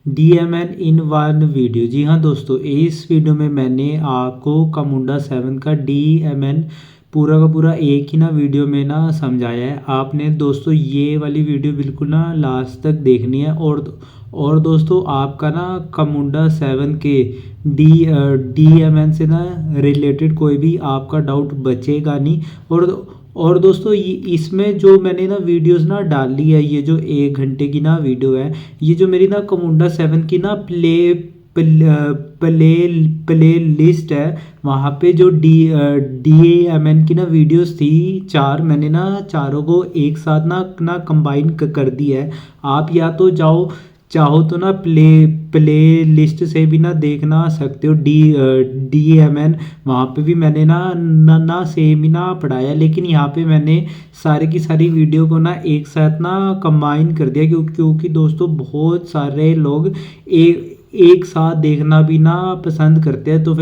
DMN in one video. जी हाँ दोस्तों, इस वीडियो में मैंने आपको कामुंडा 7 का DMN पूरा का पूरा एक ही ना वीडियो में ना समझाया है। आपने दोस्तों ये वाली वीडियो बिल्कुल ना लास्ट तक देखनी है। और दोस्तों आपका ना कामुंडा 7 के DMN से ना रिलेटेड कोई भी आपका डाउट बचेगा नहीं। और दोस्तों इसमें जो मैंने ना वीडियोस ना डाली है, ये जो 1 घंटे की ना वीडियो है, ये जो मेरी ना कामुंडा 7 की ना प्ले लिस्ट है, वहाँ पे जो DMN की ना वीडियोस थी 4, मैंने ना चारों को एक साथ ना कंबाइन कर दिया है। आप या तो चाहो तो ना प्ले लिस्ट से भी ना देखना सकते हो। DMN वहाँ पे भी मैंने ना सेम ही ना पढ़ाया, लेकिन यहाँ पे मैंने सारी की सारी वीडियो को ना एक साथ ना कंबाइन कर दिया, क्योंकि दोस्तों बहुत सारे लोग एक साथ देखना भी ना पसंद करते हैं। तो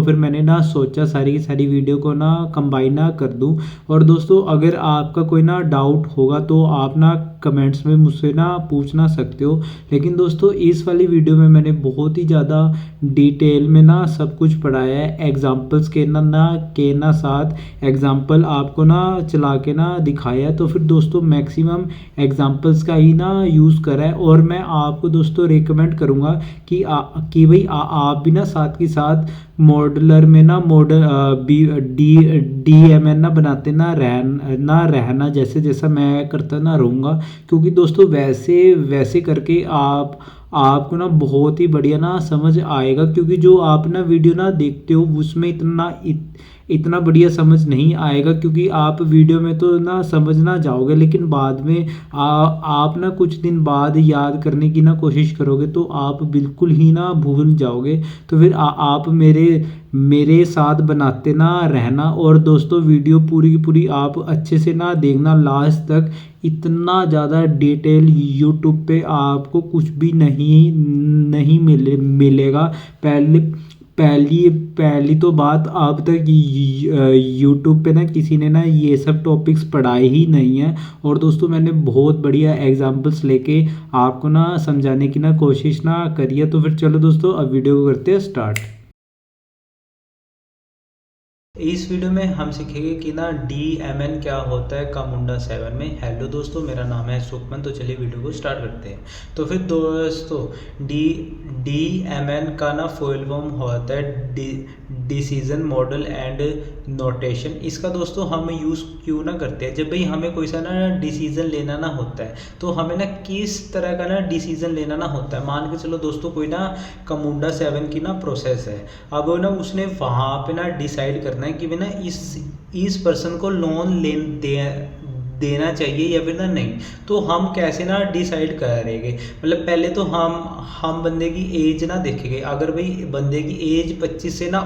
फिर मैंने ना सोचा सारी की सारी वीडियो को ना कंबाइन ना कर दूं। और दोस्तों अगर आपका कोई ना डाउट होगा तो आप ना कमेंट्स में मुझसे ना पूछना सकते हो। लेकिन दोस्तों इस वाली वीडियो में मैंने बहुत ही ज़्यादा डिटेल में ना सब कुछ पढ़ाया है, एग्जाम्पल्स के ना साथ एग्जाम्पल आपको ना चला के ना दिखाया है। तो फिर दोस्तों मैक्सिमम एग्जाम्पल्स का ही ना यूज़ करा है। और मैं आपको दोस्तों रिकमेंड करूँगा कि भाई आप भी ना साथ के साथ मॉडलर में ना DMN ना बनाते ना रहना, जैसे जैसा मैं करता ना रहूँगा। क्योंकि दोस्तों वैसे करके आपको ना बहुत ही बढ़िया ना समझ आएगा। क्योंकि जो आप ना वीडियो ना देखते हो उसमें इतना बढ़िया समझ नहीं आएगा, क्योंकि आप वीडियो में तो ना समझ ना जाओगे, लेकिन बाद में आप ना कुछ दिन बाद याद करने की ना कोशिश करोगे तो आप बिल्कुल ही ना भूल जाओगे। तो फिर आप मेरे साथ बनाते ना रहना। और दोस्तों वीडियो पूरी की पूरी आप अच्छे से ना देखना लास्ट तक। इतना ज़्यादा डिटेल यूट्यूब पे आपको कुछ भी नहीं मिलेगा। पहली तो बात, अब तक यूट्यूब पे ना किसी ने ना ये सब टॉपिक्स पढ़ाए ही नहीं है। और दोस्तों मैंने बहुत बढ़िया एग्जांपल्स लेके आपको ना समझाने की ना कोशिश ना करी है। तो फिर चलो दोस्तों अब वीडियो को करते हैं स्टार्ट। इस वीडियो में हम सीखेंगे कि ना DMN क्या होता है कामुंडा 7 में। हेलो दोस्तों, मेरा नाम है सुखमन। तो चलिए वीडियो को स्टार्ट करते हैं। तो फिर दोस्तों DMN का ना फुल फॉर्म होता है डिसीजन मॉडल एंड नोटेशन। इसका दोस्तों हम यूज़ क्यों ना करते हैं, जब भाई हमें कोई सा ना डिसीजन लेना ना होता है, तो हमें ना किस तरह का ना डिसीजन लेना ना होता है। मान के चलो दोस्तों कोई ना कामुंडा 7 की ना प्रोसेस है। अब ना उसने वहाँ पे ना डिसाइड करना है कि भाई ना इस पर्सन को लोन देना चाहिए या फिर ना नहीं। तो हम कैसे ना डिसाइड करेंगे, मतलब पहले तो हम बंदे की एज ना देखेंगे। अगर भाई बंदे की एज 25 से ना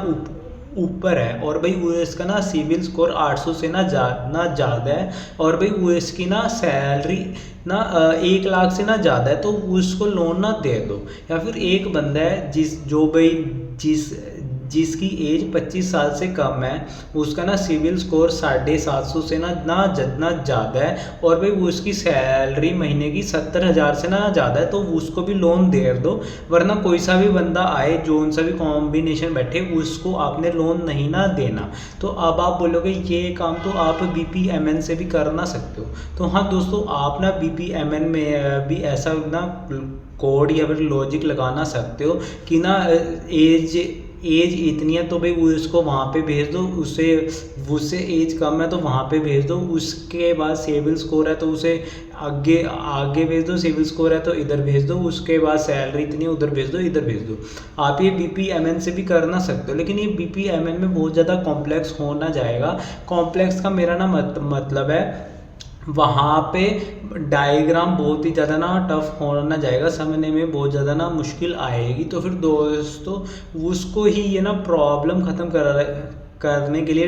ऊपर है और भाई यूएस का ना सिविल स्कोर 800 से ना ज़्यादा है, और भाई यूएस की ना सैलरी ना 1 लाख से ना ज़्यादा है, तो उसको लोन ना दे दो। या फिर एक बंदा है जिसकी एज 25 साल से कम है, उसका ना सिविल स्कोर 750 से ना ज़्यादा है, और भाई वो उसकी सैलरी महीने की 70,000 से ना ज़्यादा है, तो उसको भी लोन दे दो। वरना कोई सा भी बंदा आए, जो सा भी कॉम्बिनेशन बैठे, उसको आपने लोन नहीं ना देना। तो अब आप बोलोगे ये काम तो आप BPMN से भी कर ना सकते हो। तो हाँ दोस्तों, आप ना BPMN में भी ऐसा ना कोड या फिर लॉजिक लगाना सकते हो कि ना एज इतनी है तो भाई वो इसको वहाँ पे भेज दो, उससे एज कम है तो वहाँ पे भेज दो। उसके बाद सिविल स्कोर है तो उसे आगे भेज दो, सिविल स्कोर है तो इधर भेज दो। उसके बाद सैलरी इतनी है, उधर भेज दो, इधर भेज दो। आप ये BPMN से भी कर ना सकते हो, लेकिन ये BPMN में बहुत ज़्यादा कॉम्प्लेक्स होना जाएगा। कॉम्प्लेक्स का मेरा ना मतलब है वहाँ पे डायग्राम बहुत ही ज़्यादा ना टफ होना जाएगा, समझने में बहुत ज़्यादा ना मुश्किल आएगी। तो फिर दोस्तों उसको ही ये ना प्रॉब्लम ख़त्म करने के लिए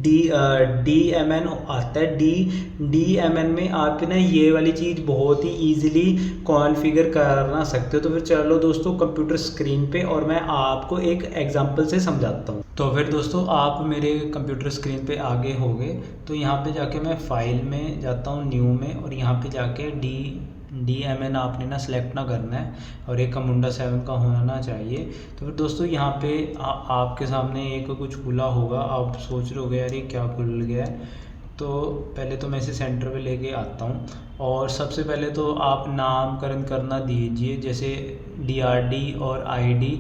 DMN आता है। DMN में आप ना ये वाली चीज़ बहुत ही ईजिली कॉन्फ़िगर करना सकते हो। तो फिर चलो दोस्तों कंप्यूटर स्क्रीन पे, और मैं आपको एक एग्जांपल से समझाता हूँ। तो फिर दोस्तों आप मेरे कंप्यूटर स्क्रीन पे आगे हो गए। तो यहाँ पे जाके मैं फाइल में जाता हूँ, न्यू में, और यहाँ पे जाके DMN आपने ना सेलेक्ट ना करना है और एक कमुंडा 7 का होना ना चाहिए। तो फिर दोस्तों यहाँ पे आपके सामने एक कुछ खुला होगा, आप सोच रहे होगे यार ये क्या खुल गया है। तो पहले तो मैं इसे सेंटर पे लेके आता हूँ और सबसे पहले तो आप नामकरण करना दीजिए, जैसे DRD और ID।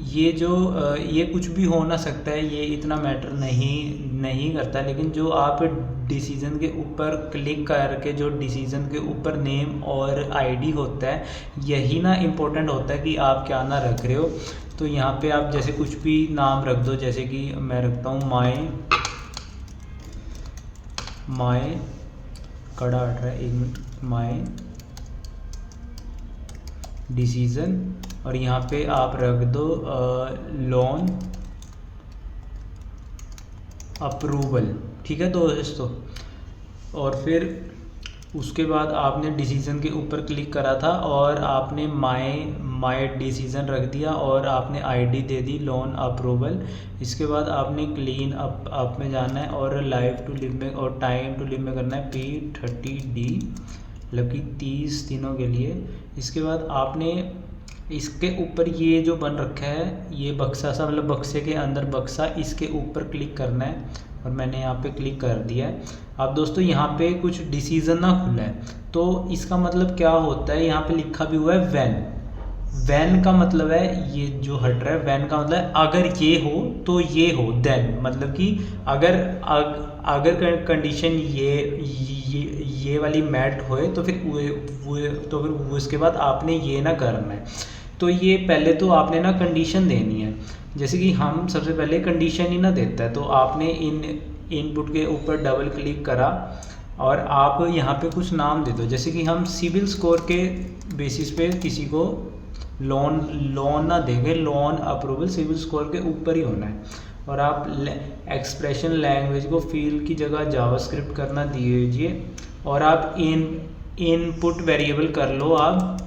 ये जो ये कुछ भी हो ना सकता है, ये इतना मैटर नहीं करता, लेकिन जो आप डिसीज़न के ऊपर क्लिक करके जो डिसीज़न के ऊपर नेम और ID होता है, यही ना इम्पोर्टेंट होता है कि आप क्या ना रख रहे हो। तो यहाँ पे आप जैसे कुछ भी नाम रख दो, जैसे कि मैं रखता हूँ माय कड़ा हट रहा है, 1 मिनट, माय डिसीज़न, और यहाँ पे आप रख दो लोन अप्रूवल। ठीक है दोस्तों, और फिर उसके बाद आपने डिसीज़न के ऊपर क्लिक करा था और आपने माय डिसीज़न रख दिया और आपने ID दे दी लोन अप्रूवल। इसके बाद आपने क्लीन अप में जाना है और लाइफ टू लिव में और टाइम टू लिव में करना है P30D, मतलब कि 30 दिनों के लिए। इसके बाद आपने इसके ऊपर ये जो बन रखा है, ये बक्सा सा, मतलब बक्से के अंदर बक्सा, इसके ऊपर क्लिक करना है और मैंने यहाँ पे क्लिक कर दिया है। अब दोस्तों यहाँ पे कुछ डिसीज़न ना खुला है, तो इसका मतलब क्या होता है, यहाँ पे लिखा भी हुआ है वैन का मतलब है ये जो हट रहा है, वैन का मतलब है अगर ये हो तो ये हो, देन मतलब कि अगर कंडीशन ये वाली मैट होए तो फिर उसके बाद आपने ये ना करना है। तो ये पहले तो आपने ना कंडीशन देनी है, जैसे कि हम सबसे पहले कंडीशन ही ना देता है, तो आपने इनपुट के ऊपर डबल क्लिक करा और आप यहाँ पे कुछ नाम दे दो, जैसे कि हम सिविल स्कोर के बेसिस पे किसी को लोन ना देंगे, लोन अप्रूवल सिविल स्कोर के ऊपर ही होना है। और आप एक्सप्रेशन लैंग्वेज को फील्ड की जगह जावास्क्रिप्ट करना दीजिए और आप इनपुट वेरिएबल कर लो आप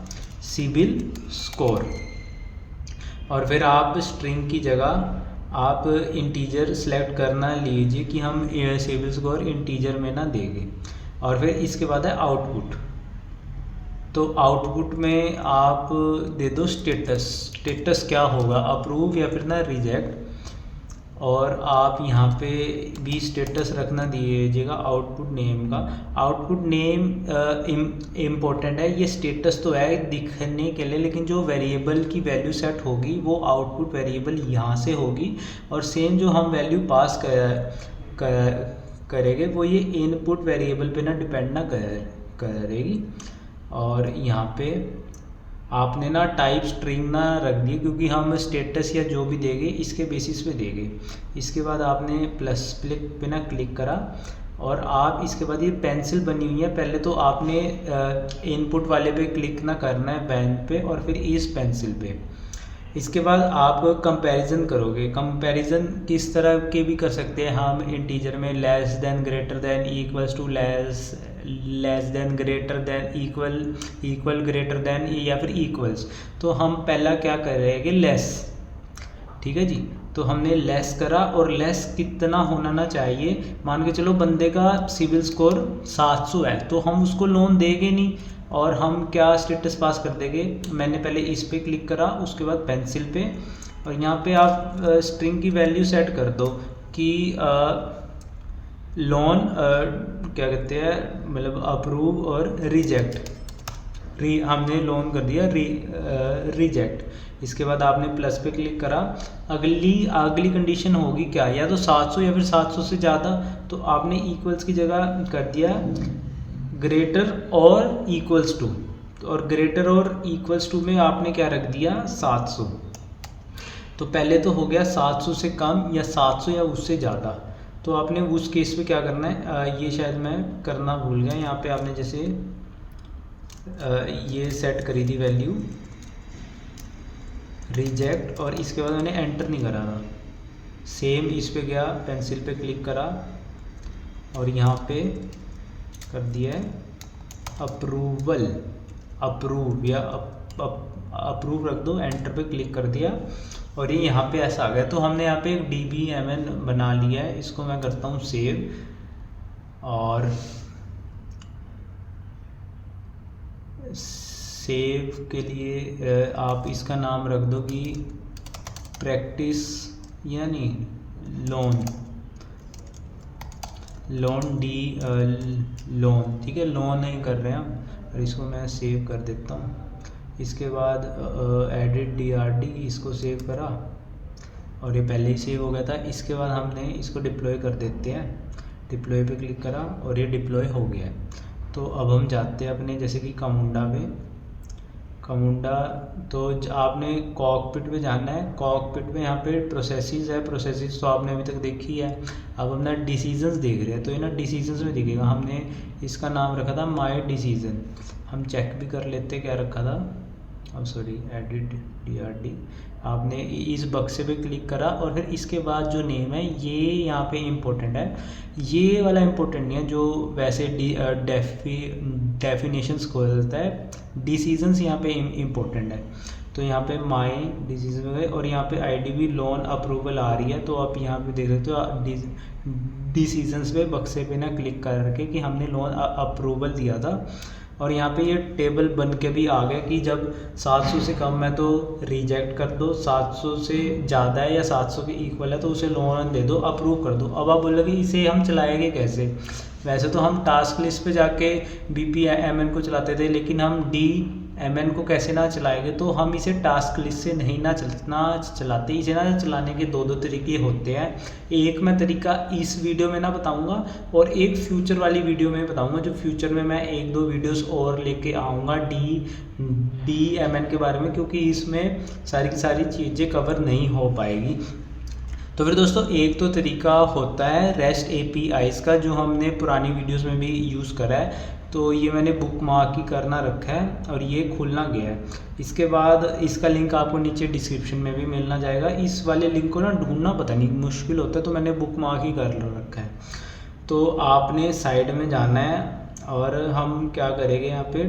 सिविल स्कोर, और फिर आप स्ट्रिंग की जगह आप इंटीजर सेलेक्ट करना लीजिए कि हम सिविल स्कोर इंटीजर में ना देंगे। और फिर इसके बाद है आउटपुट, तो आउटपुट में आप दे दो स्टेटस क्या होगा, अप्रूव या फिर ना रिजेक्ट, और आप यहाँ पे भी स्टेटस रखना दीजिएगा आउटपुट नेम का। आउटपुट नेम इम्पोर्टेंट है, ये स्टेटस तो है दिखने के लिए, लेकिन जो वेरिएबल की वैल्यू सेट होगी वो आउटपुट वेरिएबल यहाँ से होगी, और सेम जो हम वैल्यू पास करेंगे वो ये इनपुट वेरिएबल पे ना डिपेंड ना करेगी। और यहाँ पे आपने ना टाइप स्ट्रिंग ना रख दी, क्योंकि हम स्टेटस या जो भी देंगे इसके बेसिस पे देंगे। इसके बाद आपने प्लस पे ना क्लिक करा और आप इसके बाद ये पेंसिल बनी हुई है, पहले तो आपने इनपुट वाले पे क्लिक ना करना है पेन पे और फिर इस पेंसिल पे। इसके बाद आप कंपैरिजन करोगे, कंपैरिजन किस तरह के भी कर सकते हैं हम इंटीजर में, less than, greater than, equals to, less than, greater than, equal greater than या फिर इक्वल्स। तो हम पहला क्या करेंगे, लेस। ठीक है जी, तो हमने लेस करा, और लेस कितना होना ना चाहिए, मान के चलो बंदे का सिविल स्कोर 700 है तो हम उसको लोन देंगे नहीं, और हम क्या स्टेटस पास कर देंगे, मैंने पहले इस पे क्लिक करा, उसके बाद पेंसिल पे, और यहाँ पे आप स्ट्रिंग की वैल्यू सेट कर दो कि लोन क्या कहते हैं, मतलब अप्रूव और रिजेक्ट। हमने लोन कर दिया रिजेक्ट। इसके बाद आपने प्लस पे क्लिक करा, अगली कंडीशन होगी क्या, या तो 700 या फिर 700 से ज़्यादा, तो आपने इक्वल्स की जगह कर दिया ग्रेटर और इक्वल्स टू, और ग्रेटर और इक्वल्स टू में आपने क्या रख दिया 700। तो पहले तो हो गया 700 से कम या 700 या उससे ज़्यादा, तो आपने उस केस में क्या करना है, ये शायद मैं करना भूल गया, यहाँ पे आपने जैसे ये सेट करी थी वैल्यू रिजेक्ट, और इसके बाद मैंने एंटर नहीं करा था, सेम इस पे गया, पेंसिल पे क्लिक करा और यहाँ पे कर दिया है अप्रूव या अप्रूव रख दो, एंटर पे क्लिक कर दिया और ये यहाँ पे ऐसा आ गया। तो हमने यहाँ पे एक DBMN बना लिया है, इसको मैं करता हूँ सेव, और सेव के लिए आप इसका नाम रख दो कि प्रैक्टिस यानी लोन लोन, ठीक है, लोन नहीं कर रहे हैं हम। और इसको मैं सेव कर देता हूँ। इसके बाद एडिट DRD, इसको सेव करा और ये पहले ही सेव हो गया था। इसके बाद हमने इसको डिप्लॉय कर देते हैं। डिप्लॉय पे क्लिक करा और ये डिप्लॉय हो गया है। तो अब हम जाते हैं अपने जैसे कि कमुंडा पे। कमुंडा तो आपने कॉकपिट पे जाना है। कॉकपिट में यहाँ पे प्रोसेसेस है। प्रोसेसेस तो आपने अभी तक देखी है। अब हम ना डिसीजंस देख रहे हैं, तो ये ना डिसीजंस में दिखेगा। हमने इसका नाम रखा था माय डिसीजन। हम चेक भी कर लेते क्या रखा था। अब सॉरी, एडिट DRD। आपने इस बक्से पे क्लिक करा और फिर इसके बाद जो नेम है ये यहाँ पे इम्पोर्टेंट है। ये वाला इम्पोर्टेंट नहीं है जो वैसे डेफिनेशंस को होता है। डिसीजंस यहाँ पे इम्पोर्टेंट है। तो यहाँ पे माय डिसीजन है और यहाँ पे IDB लोन अप्रूवल आ रही है। तो आप यहाँ पे देख सकते हो डिसीजंस पे बक्से पे ना क्लिक करके कि हमने लोन अप्रूवल दिया था। और यहाँ पे ये टेबल बन के भी आ गया कि जब 700 से कम है तो रिजेक्ट कर दो, 700 से ज़्यादा है या 700 के इक्वल है तो उसे लोन दे दो, अप्रूव कर दो। अब आप बोलोगे इसे हम चलाएंगे कैसे। वैसे तो हम टास्क लिस्ट पे जाके BPMN को चलाते थे, लेकिन हम DMN को कैसे ना चलाएंगे। तो हम इसे टास्क लिस्ट से नहीं ना चलाते। इसे ना चलाने के दो तरीके होते हैं। एक मैं तरीका इस वीडियो में ना बताऊंगा और एक फ्यूचर वाली वीडियो में बताऊंगा। जो फ्यूचर में मैं 1-2 वीडियोस और लेके आऊँगा DMN के बारे में, क्योंकि इसमें सारी की सारी चीज़ें कवर नहीं हो पाएगी। तो फिर दोस्तों एक तो तरीका होता है REST APIs का, जो हमने पुरानी वीडियोस में भी यूज़ करा है। तो ये मैंने बुक मार्क ही करना रखा है और ये खुलना गया है। इसके बाद इसका लिंक आपको नीचे डिस्क्रिप्शन में भी मिलना जाएगा। इस वाले लिंक को ना ढूंढना पता नहीं मुश्किल होता है, तो मैंने बुक मार्क ही कर रखा है। तो आपने साइड में जाना है और हम क्या करेंगे, यहाँ पे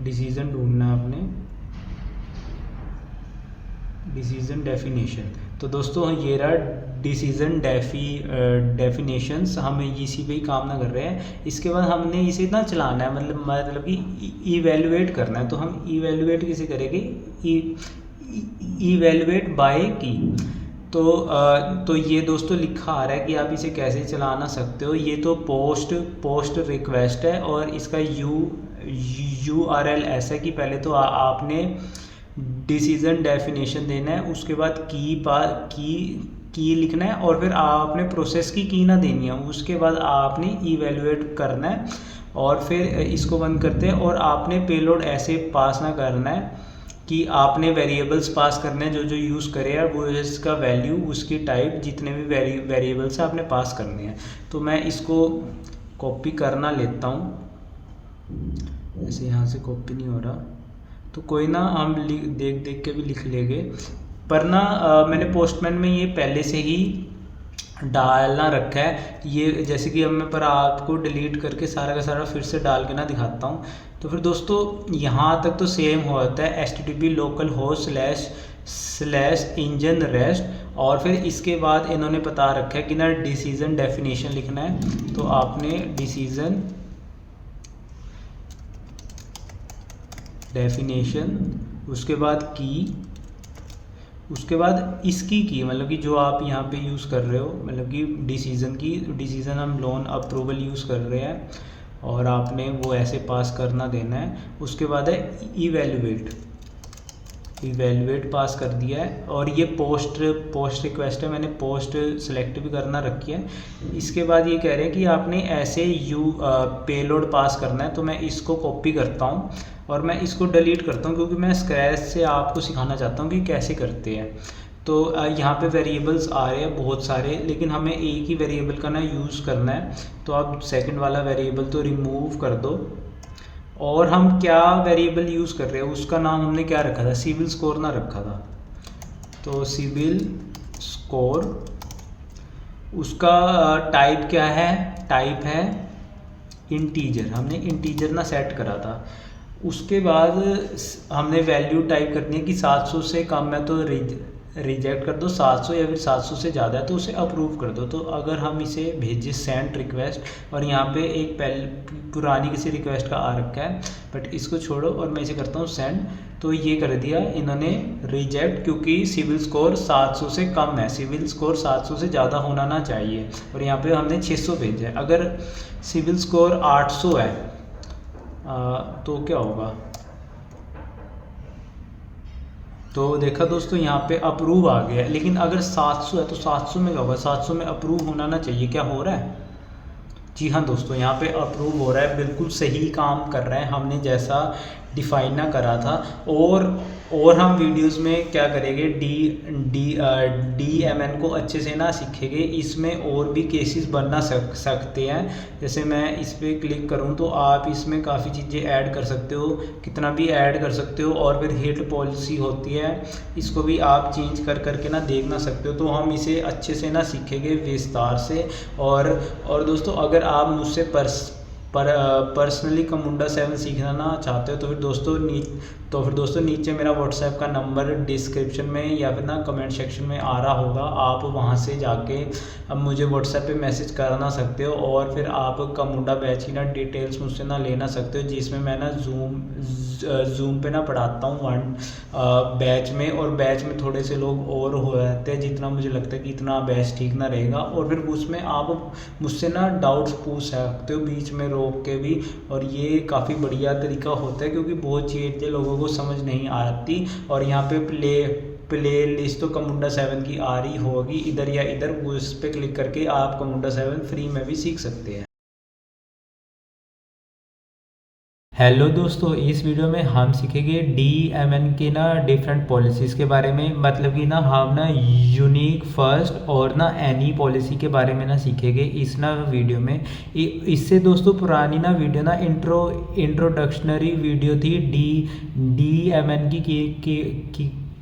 डिसीज़न ढूंढना है अपने, डिसीजन डेफिनेशन। तो दोस्तों ये रहा डिसीजन डेफिनेशंस। हमें इसी पे ही काम ना कर रहे हैं। इसके बाद हमने इसे ना चलाना है, मतलब कि इवेलुएट करना है। तो हम इवेलुएट किसे करेंगे, इवेलुएट बाय की। तो ये दोस्तों लिखा आ रहा है कि आप इसे कैसे चलाना सकते हो। ये तो पोस्ट रिक्वेस्ट है और इसका URL ऐसा है कि पहले तो आपने डिसीजन डेफिनेशन देना है, उसके बाद की लिखना है और फिर आपने प्रोसेस की ना देनी है। उसके बाद आपने इवेलुएट करना है और फिर इसको बंद करते हैं। और आपने पेलोड ऐसे पास ना करना है कि आपने वेरिएबल्स पास करने हैं जो यूज़ करे हैं, वो इसका वैल्यू, उसकी टाइप, जितने भी वेरिएबल्स हैं आपने पास करने हैं। तो मैं इसको कॉपी करना लेता हूँ। ऐसे यहाँ से कॉपी नहीं हो रहा तो कोई ना, हम देख के भी लिख लेंगे। पर ना मैंने पोस्टमैन में ये पहले से ही डालना रखा है। ये जैसे कि अब मैं पर आपको डिलीट करके सारा का सारा फिर से डाल के ना दिखाता हूँ। तो फिर दोस्तों यहाँ तक तो सेम होता है HTTP localhost/engine rest। और फिर इसके बाद इन्होंने बता रखा है कि ना डिसीजन डेफिनेशन लिखना है। तो आपने डिसीजन डेफिनेशन, उसके बाद की, उसके बाद इसकी की, मतलब कि जो आप यहाँ पे यूज़ कर रहे हो, मतलब कि डिसीजन हम लोन अप्रूवल यूज़ कर रहे हैं और आपने वो ऐसे पास करना देना है। उसके बाद है इवेलुएट पास कर दिया है। और ये पोस्ट रिक्वेस्ट है, मैंने पोस्ट सेलेक्ट भी करना रखी है। इसके बाद ये कह रहे हैं कि आपने ऐसे पेलोड पास करना है। तो मैं इसको कॉपी करता हूँ और मैं इसको डिलीट करता हूँ, क्योंकि मैं स्क्रैच से आपको सिखाना चाहता हूँ कि कैसे करते हैं। तो यहाँ पे वेरिएबल्स आ रहे हैं बहुत सारे, लेकिन हमें एक ही वेरिएबल का ना यूज़ करना है। तो आप सेकंड वाला वेरिएबल तो रिमूव कर दो। और हम क्या वेरिएबल यूज़ कर रहे हैं, उसका नाम हमने क्या रखा था, सिविल स्कोर ना रखा था। तो सिविल स्कोर, उसका टाइप क्या है, टाइप है इंटीजर। हमने इंटीजर ना सेट करा था। उसके बाद हमने वैल्यू टाइप करनी है कि 700 से कम है तो रिजेक्ट कर दो, 700 या फिर 700 से ज़्यादा है तो उसे अप्रूव कर दो। तो अगर हम इसे भेजें सेंड रिक्वेस्ट, और यहाँ पे एक पुरानी किसी रिक्वेस्ट का आ रखा है, बट इसको छोड़ो और मैं इसे करता हूँ सेंड, तो ये कर दिया इन्होंने रिजेक्ट, क्योंकि सिविल स्कोर 700 से कम है, सिविल स्कोर 700 से ज़्यादा होना ना चाहिए, और यहाँ पे हमने 600 भेजा है। अगर सिविल स्कोर 800 है तो क्या होगा, तो देखा दोस्तों यहाँ पे अप्रूव आ गया है। लेकिन अगर 700 है तो 700 में क्या होगा, 700 में अप्रूव होना ना चाहिए, क्या हो रहा है? जी हाँ दोस्तों, यहाँ पे अप्रूव हो रहा है, बिल्कुल सही काम कर रहे हैं, हमने जैसा डिफाइन ना करा था। और हम वीडियोस में क्या करेंगे, DMN को अच्छे से ना सीखेंगे, इसमें और भी केसेस बनना सकते हैं। जैसे मैं इस पर क्लिक करूं तो आप इसमें काफ़ी चीज़ें ऐड कर सकते हो, कितना भी ऐड कर सकते हो। और फिर हिट पॉलिसी होती है, इसको भी आप चेंज कर करके ना देखना सकते हो। तो हम इसे अच्छे से ना सीखेंगे विस्तार से। और दोस्तों, अगर आप मुझसे पर्सनली कमुंडा 7 सीखना ना चाहते हो तो फिर दोस्तों नीचे मेरा व्हाट्सएप का नंबर डिस्क्रिप्शन में या फिर ना कमेंट सेक्शन में आ रहा होगा, आप वहां से जाके अब मुझे व्हाट्सएप पे मैसेज करना सकते हो। और फिर आप कमुंडा बैच की ना डिटेल्स मुझसे ना लेना सकते हो, जिसमें मैं ना जूम पे ना पढ़ाता हूँ वन बैच में, और बैच में थोड़े से लोग और हो जाते हैं, जितना मुझे लगता है कि इतना बैच ठीक ना रहेगा। और फिर उसमें आप मुझसे ना डाउट्स पूछ सकते हो बीच में रोक के भी, और ये काफ़ी बढ़िया तरीका होता है, क्योंकि बहुत चीज़ें लोगों को समझ नहीं आती। और यहाँ पे प्ले लिस्ट तो कमुंडा 7 की आ रही होगी इधर या इधर, उस पर क्लिक करके आप कमुंडा 7 फ्री में भी सीख सकते हैं। हेलो दोस्तों, इस वीडियो में हम सीखेंगे DMN के ना डिफरेंट पॉलिसीज़ के बारे में। मतलब कि ना हम ना यूनिक फर्स्ट और ना एनी पॉलिसी के बारे में ना सीखेंगे इस ना वीडियो में। इससे दोस्तों पुरानी ना वीडियो ना इंट्रोडक्शनरी वीडियो थी DMN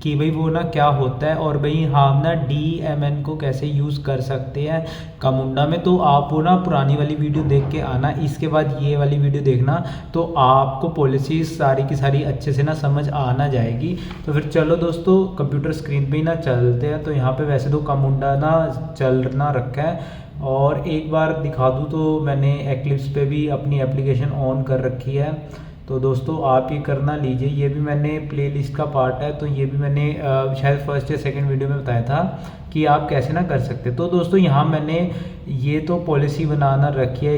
कि भाई वो ना क्या होता है, और भाई हम ना DMN को कैसे यूज़ कर सकते हैं कमुंडा में। तो आप वो ना पुरानी वाली वीडियो देख के आना, इसके बाद ये वाली वीडियो देखना, तो आपको पॉलिसीज सारी की सारी अच्छे से ना समझ आना जाएगी। तो फिर चलो दोस्तों, कंप्यूटर स्क्रीन पे ही ना चलते हैं। तो यहाँ पे वैसे तो कमुंडा ना चलना रखा है, और एक बार दिखा दूँ तो मैंने एक्लिप्स पे भी अपनी एप्लीकेशन ऑन कर रखी है। तो दोस्तों आप ये करना लीजिए, ये भी मैंने प्लेलिस्ट का पार्ट है, तो ये भी मैंने शायद फर्स्ट या सेकंड वीडियो में बताया था कि आप कैसे ना कर सकते। तो दोस्तों यहाँ मैंने ये तो पॉलिसी बनाना रखी है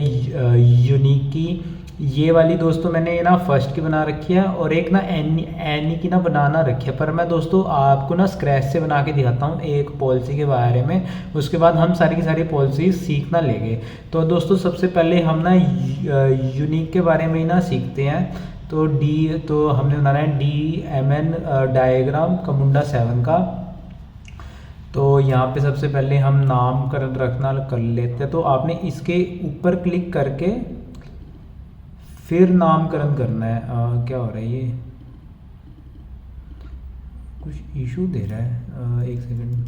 यूनिक की, ये वाली दोस्तों मैंने ना फर्स्ट की बना रखी है, और एक ना एनी की ना बनाना रखी है। पर मैं दोस्तों आपको ना स्क्रैच से बना के दिखाता हूँ एक पॉलिसी के बारे में, उसके बाद हम सारी की सारी पॉलिसी सीखना लेंगे। तो दोस्तों सबसे पहले हम ना यूनिक के बारे में ही ना सीखते हैं। तो हमने बनाना है DMN डायग्राम कमुंडा 7 का। तो यहाँ पे सबसे पहले हम नामकरण रखना कर लेते हैं। तो आपने इसके ऊपर क्लिक करके फिर नामकरण करना है। क्या हो रहा है, ये कुछ इशू दे रहा है, एक सेकंड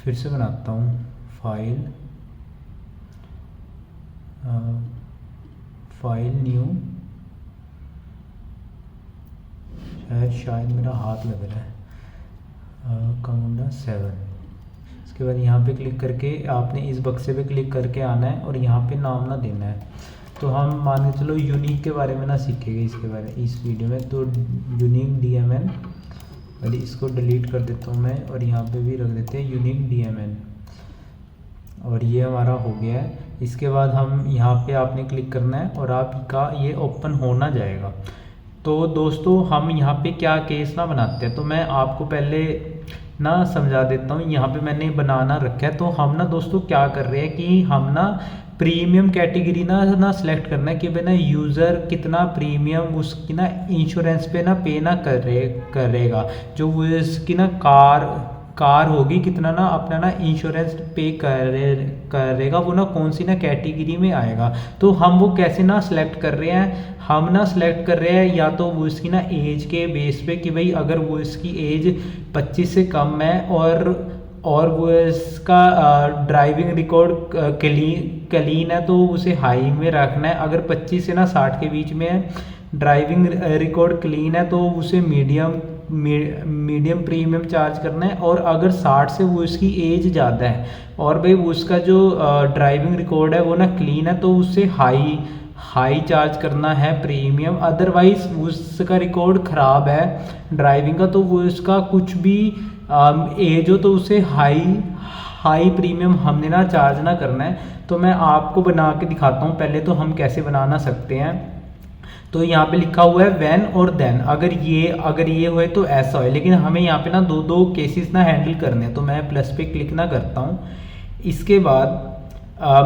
फिर से बनाता हूँ। फाइल न्यू, शायद मेरा हाथ लग रहा है, कमुंडा 7। इसके बाद यहाँ पे क्लिक करके आपने इस बक्से पे क्लिक करके आना है, और यहाँ पे नाम ना देना है। तो हम मान के चलो यूनिक के बारे में ना सीखेंगे इसके बारे में इस वीडियो में। तो यूनिक DMN, और इसको डिलीट कर देता हूँ मैं, और यहाँ पे भी रख देते हैं यूनिक DMN, और ये हमारा हो गया है। इसके बाद हम यहाँ पे आपने क्लिक करना है, और आपका ये ओपन होना जाएगा। तो दोस्तों हम यहाँ पे क्या केस ना बनाते हैं, तो मैं आपको पहले ना समझा देता हूँ। यहाँ पे मैंने बनाना रखा है। तो हम ना दोस्तों क्या कर रहे हैं कि हम ना प्रीमियम कैटेगरी ना सेलेक्ट करना है कि भाई ना यूज़र कितना प्रीमियम उसकी ना इंश्योरेंस पे ना पे ना करेगा, जो उसकी ना कार होगी कितना ना अपना ना इंश्योरेंस पे करेगा, वो ना कौन सी ना कैटेगरी में आएगा। तो हम वो कैसे ना सेलेक्ट कर रहे हैं, हम ना सेलेक्ट कर रहे हैं या तो वो इसकी ना एज के बेस पे कि भाई अगर वो इसकी एज 25 से कम है, और वो इसका ड्राइविंग रिकॉर्ड क्लीन है, तो उसे हाई में रखना है। अगर 25 से ना 60 के बीच में है, ड्राइविंग रिकॉर्ड क्लीन है, तो उसे मीडियम मीडियम प्रीमियम चार्ज करना है। और अगर 60 से वो उसकी एज ज़्यादा है और भाई उसका जो ड्राइविंग रिकॉर्ड है वो ना क्लीन है, तो उससे हाई चार्ज करना है प्रीमियम। अदरवाइज उसका रिकॉर्ड ख़राब है ड्राइविंग का, तो वो उसका कुछ भी एज हो तो उसे हाई प्रीमियम हमने ना चार्ज ना करना है। तो मैं आपको बना के दिखाता हूँ पहले तो हम कैसे बनाना सकते हैं। तो यहाँ पे लिखा हुआ है व्हेन और देन, अगर ये होए तो ऐसा हो, लेकिन हमें यहाँ पे ना दो केसेस ना हैंडल करने हैं। तो मैं प्लस पे क्लिक ना करता हूँ, इसके बाद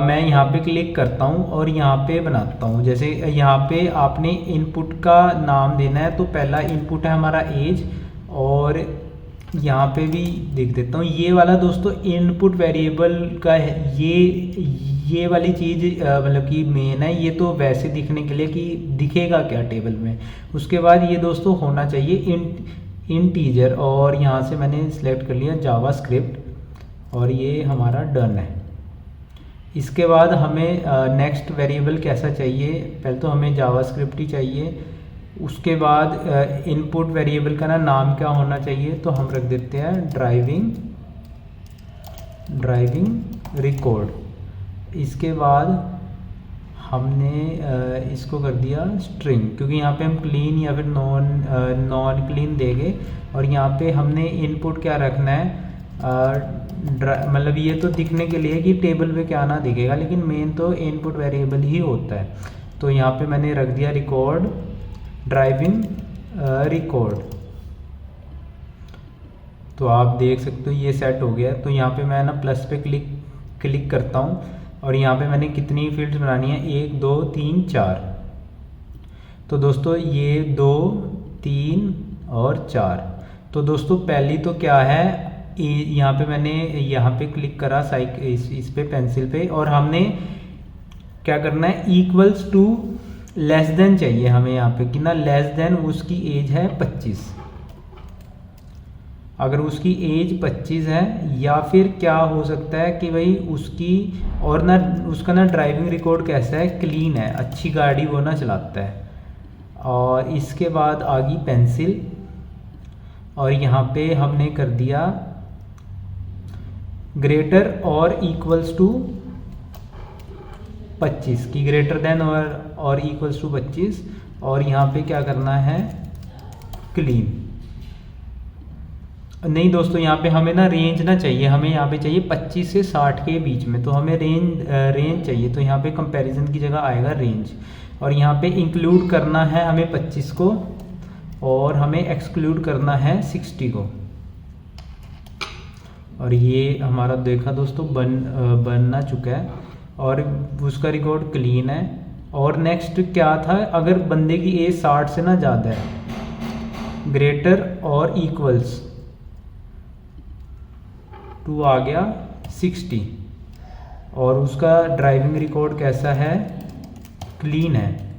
मैं यहाँ पे क्लिक करता हूँ और यहाँ पे बनाता हूँ। जैसे यहाँ पे आपने इनपुट का नाम देना है, तो पहला इनपुट है हमारा एज, और यहाँ पे भी देख देता हूँ। ये वाला दोस्तों इनपुट वेरिएबल का है, ये वाली चीज़ मतलब कि मेन है। ये तो वैसे दिखने के लिए कि दिखेगा क्या टेबल में। उसके बाद ये दोस्तों होना चाहिए इंटीजर, और यहाँ से मैंने सिलेक्ट कर लिया जावास्क्रिप्ट और ये हमारा डन है। इसके बाद हमें नेक्स्ट वेरिएबल कैसा चाहिए, पहले तो हमें जावास्क्रिप्ट ही चाहिए। उसके बाद इनपुट वेरिएबल का नाम क्या होना चाहिए, तो हम रख देते हैं ड्राइविंग रिकॉर्ड। इसके बाद हमने इसको कर दिया स्ट्रिंग, क्योंकि यहाँ पे हम क्लीन या फिर नॉन क्लीन देंगे। और यहाँ पे हमने इनपुट क्या रखना है, मतलब ये तो दिखने के लिए कि टेबल पे क्या ना दिखेगा, लेकिन मेन तो इनपुट वेरिएबल ही होता है। तो यहाँ पे मैंने रख दिया रिकॉर्ड ड्राइविंग रिकॉर्ड। तो आप देख सकते हो ये सेट हो गया। तो यहाँ पे मैं ना प्लस पे क्लिक करता हूँ और यहाँ पे मैंने कितनी फील्ड्स बनानी है, 1 2 3 4। तो दोस्तों ये 2 3 और 4। तो दोस्तों पहली तो क्या है, यहाँ पे मैंने यहाँ पे क्लिक करा इस पे पेंसिल पे, और हमने क्या करना है, इक्वल्स टू लेस देन चाहिए हमें यहाँ पे कि ना लेस देन उसकी एज है 25। अगर उसकी एज 25 है, या फिर क्या हो सकता है कि भाई उसकी और ना उसका ना ड्राइविंग रिकॉर्ड कैसा है, क्लीन है, अच्छी गाड़ी वो ना चलाता है। और इसके बाद आ गई पेंसिल, और यहाँ पे हमने कर दिया ग्रेटर और इक्वल्स टू 25 की, ग्रेटर देन और इक्वल्स टू 25। और यहाँ पे क्या करना है, क्लीन। नहीं दोस्तों, यहाँ पे हमें ना रेंज ना चाहिए, हमें यहाँ पे चाहिए 25 से 60 के बीच में। तो हमें रेंज चाहिए, तो यहाँ पे कंपैरिजन की जगह आएगा रेंज। और यहाँ पे इंक्लूड करना है हमें 25 को, और हमें एक्सक्लूड करना है 60 को। और ये हमारा देखा दोस्तों बनना चुका है, और उसका रिकॉर्ड क्लीन है। और नेक्स्ट क्या था, अगर बंदे की एज 60 से ना ज़्यादा है, ग्रेटर और इक्वल्स टू आ गया 60, और उसका ड्राइविंग रिकॉर्ड कैसा है, क्लीन है।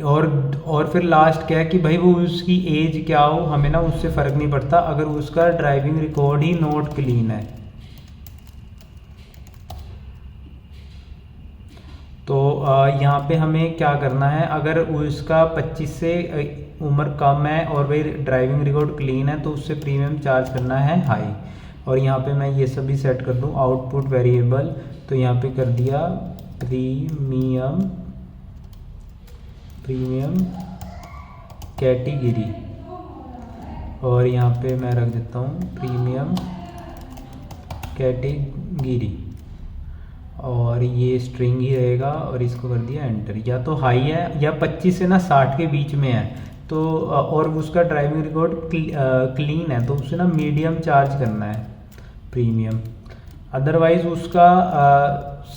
और फिर लास्ट क्या है कि भाई वो उसकी एज क्या हो, हमें ना उससे फ़र्क नहीं पड़ता अगर उसका driving record he not clean है। तो यहाँ पे हमें क्या करना है, अगर उसका 25 से उम्र कम है और भाई ड्राइविंग रिकॉर्ड क्लीन है, तो उससे प्रीमियम चार्ज करना है हाई। और यहाँ पे मैं ये सभी सेट कर दूँ आउटपुट वेरिएबल। तो यहाँ पे कर दिया प्रीमियम कैटेगरी, और यहाँ पे मैं रख देता हूँ प्रीमियम कैटेगरी, और ये स्ट्रिंग ही रहेगा। और इसको कर दिया एंटर। या तो हाई है या 25 से ना 60 के बीच में है, तो और उसका ड्राइविंग रिकॉर्ड क्लीन है, तो उसे ना मीडियम चार्ज करना है प्रीमियम। अदरवाइज़ उसका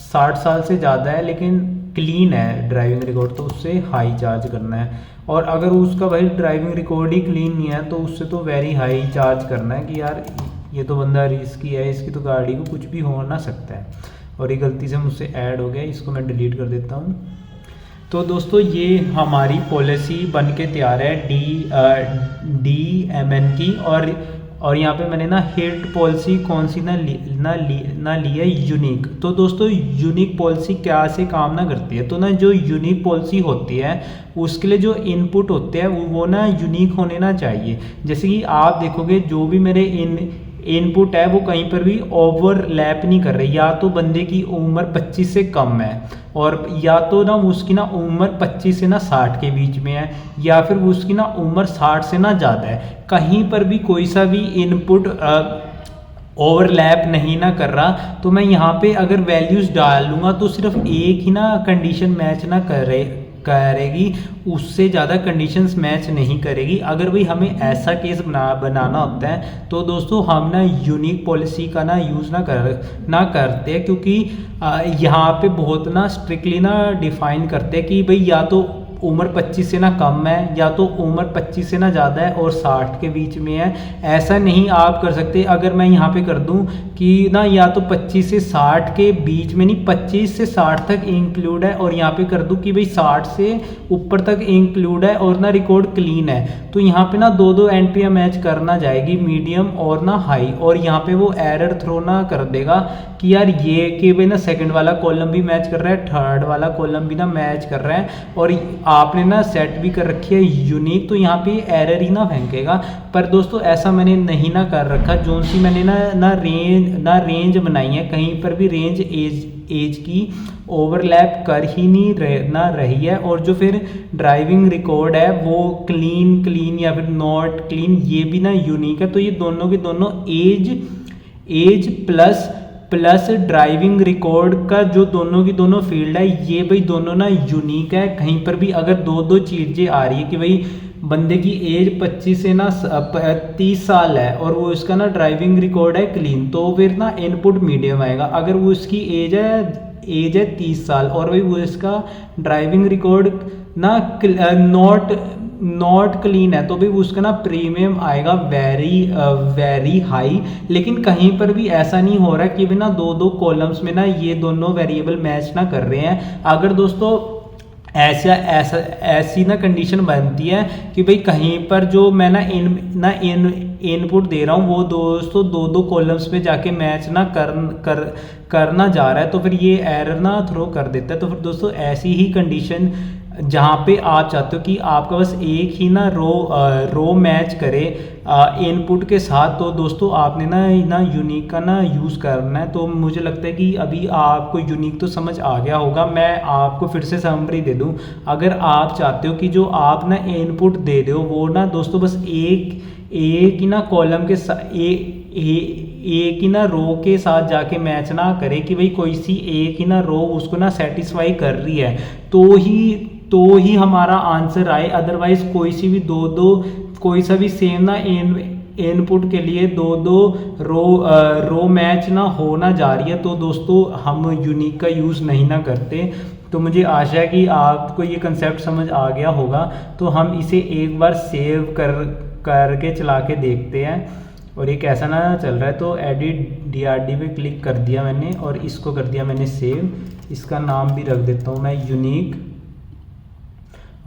60 साल से ज़्यादा है लेकिन क्लीन है ड्राइविंग रिकॉर्ड, तो उससे हाई चार्ज करना है। और अगर उसका भाई ड्राइविंग रिकॉर्ड ही क्लीन नहीं है, तो उससे तो वेरी हाई चार्ज करना है कि यार ये तो बंदा रिस्की है, इसकी तो गाड़ी को कुछ भी हो ना सकता है। और ये गलती से मुझसे ऐड हो गया, इसको मैं डिलीट कर देता हूँ। तो दोस्तों ये हमारी पॉलिसी बन के तैयार है DMN की। और यहाँ पे मैंने ना हिट पॉलिसी कौन सी ना ली है, यूनिक। तो दोस्तों यूनिक पॉलिसी क्या से काम ना करती है, तो ना जो यूनिक पॉलिसी होती है उसके लिए जो इनपुट होते हैं वो ना यूनिक होने ना चाहिए। जैसे कि आप देखोगे जो भी मेरे इनपुट है वो कहीं पर भी ओवरलैप नहीं कर रहे, या तो बंदे की उम्र 25 से कम है, और या तो ना उसकी ना उम्र 25 से ना 60 के बीच में है, या फिर उसकी ना उम्र 60 से ना ज़्यादा है। कहीं पर भी कोई सा भी इनपुट ओवरलैप नहीं ना कर रहा। तो मैं यहाँ पे अगर वैल्यूज़ डालूंगा तो सिर्फ एक ही ना कंडीशन मैच ना करेगी, उससे ज़्यादा कंडीशंस मैच नहीं करेगी। अगर भाई हमें ऐसा केस बनाना होता है तो दोस्तों हम ना यूनिक पॉलिसी का ना यूज़ ना करते, क्योंकि यहाँ पे बहुत ना स्ट्रिक्टली ना डिफाइन करते हैं कि भाई या तो उम्र 25 से ना कम है, या तो उम्र 25 से ना ज़्यादा है और 60 के बीच में है। ऐसा नहीं आप कर सकते। अगर मैं यहाँ पे कर दूँ कि ना या तो 25 से 60 के बीच में नहीं, 25 से 60 तक इंक्लूड है, और यहाँ पे कर दूँ कि भाई 60 से ऊपर तक इंक्लूड है और ना रिकॉर्ड क्लीन है, तो यहाँ पे ना दो एंट्रियाँ मैच करना जाएगी, मीडियम और ना हाई। और यहाँ पे वो एरर थ्रो ना कर देगा कि यार ये कि भाई ना सेकंड वाला कॉलम भी मैच कर रहा है, थर्ड वाला कॉलम भी ना मैच कर रहा है, और आपने ना सेट भी कर रखी है यूनिक, तो यहाँ पे एरर ही ना फेंकेगा। पर दोस्तों ऐसा मैंने नहीं ना कर रखा। जो सी मैंने ना रेंज बनाई है, कहीं पर भी रेंज एज की ओवरलैप कर ही नहीं रही है। और जो फिर ड्राइविंग रिकॉर्ड है वो क्लीन या फिर नॉट क्लीन, ये भी ना यूनिक है। तो ये दोनों के दोनों एज प्लस ड्राइविंग रिकॉर्ड का जो दोनों की दोनों फील्ड है, ये भाई दोनों ना यूनिक है। कहीं पर भी अगर दो चीज़ें आ रही है कि भाई बंदे की एज 25 से ना 30 साल है और वो इसका ना ड्राइविंग रिकॉर्ड है क्लीन, तो फिर ना इनपुट मीडियम आएगा। अगर वो इसकी एज है 30 साल और भाई वो इसका ड्राइविंग रिकॉर्ड ना नॉट क्लीन है, तो भाई उसका ना प्रीमियम आएगा वेरी हाई। लेकिन कहीं पर भी ऐसा नहीं हो रहा कि बिना दो कॉलम्स में ना ये दोनों वेरिएबल मैच ना कर रहे हैं। अगर दोस्तों ऐसी ना कंडीशन बनती है कि भाई कहीं पर जो मैं इनपुट दे रहा हूँ वो दोस्तों दो कॉलम्स पे जाके मैच ना करना जा रहा है, तो फिर ये एरर ना थ्रो कर देता है। तो फिर दोस्तों ऐसी ही कंडीशन जहाँ पे आप चाहते हो कि आपका बस एक ही ना रो मैच करे इनपुट के साथ, तो दोस्तों आपने ना यूनिक का ना यूज़ करना है। तो मुझे लगता है कि अभी आपको यूनिक तो समझ आ गया होगा। मैं आपको फिर से समरी दे दूं। अगर आप चाहते हो कि जो आप ना इनपुट दे दो वो ना दोस्तों बस एक ही ना कॉलम के एक ही ना रो के साथ जाके मैच ना करे, कि भाई कोई सी एक ही ना रो उसको ना सेटिस्फाई कर रही है तो ही हमारा आंसर आए। अदरवाइज कोई सी भी कोई सा भी सेम ना इनपुट के लिए दो रो मैच ना होना जा रही है, तो दोस्तों हम यूनिक का यूज़ नहीं ना करते। तो मुझे आशा है कि आपको ये कंसेप्ट समझ आ गया होगा। तो हम इसे एक बार सेव करके चला के देखते हैं, और ये कैसा ना चल रहा है। तो एडिट DRD पे क्लिक कर दिया मैंने और इसको कर दिया मैंने सेव। इसका नाम भी रख देता हूँ मैं यूनिक,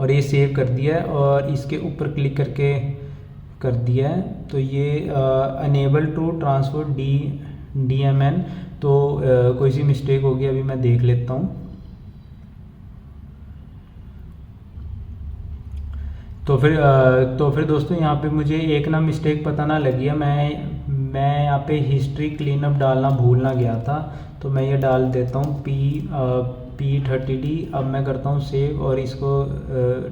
और ये सेव कर दिया है और इसके ऊपर क्लिक करके कर दिया है। तो ये अनेबल टू ट्रांसफर DMN, तो कोई सी मिस्टेक होगी अभी मैं देख लेता हूँ। तो फिर दोस्तों यहाँ पे मुझे एक ना मिस्टेक पता ना लगी है। मैं यहाँ पे हिस्ट्री क्लीनअप डालना भूलना गया था, तो मैं ये डाल देता हूँ P30D। अब मैं करता हूँ सेव और इसको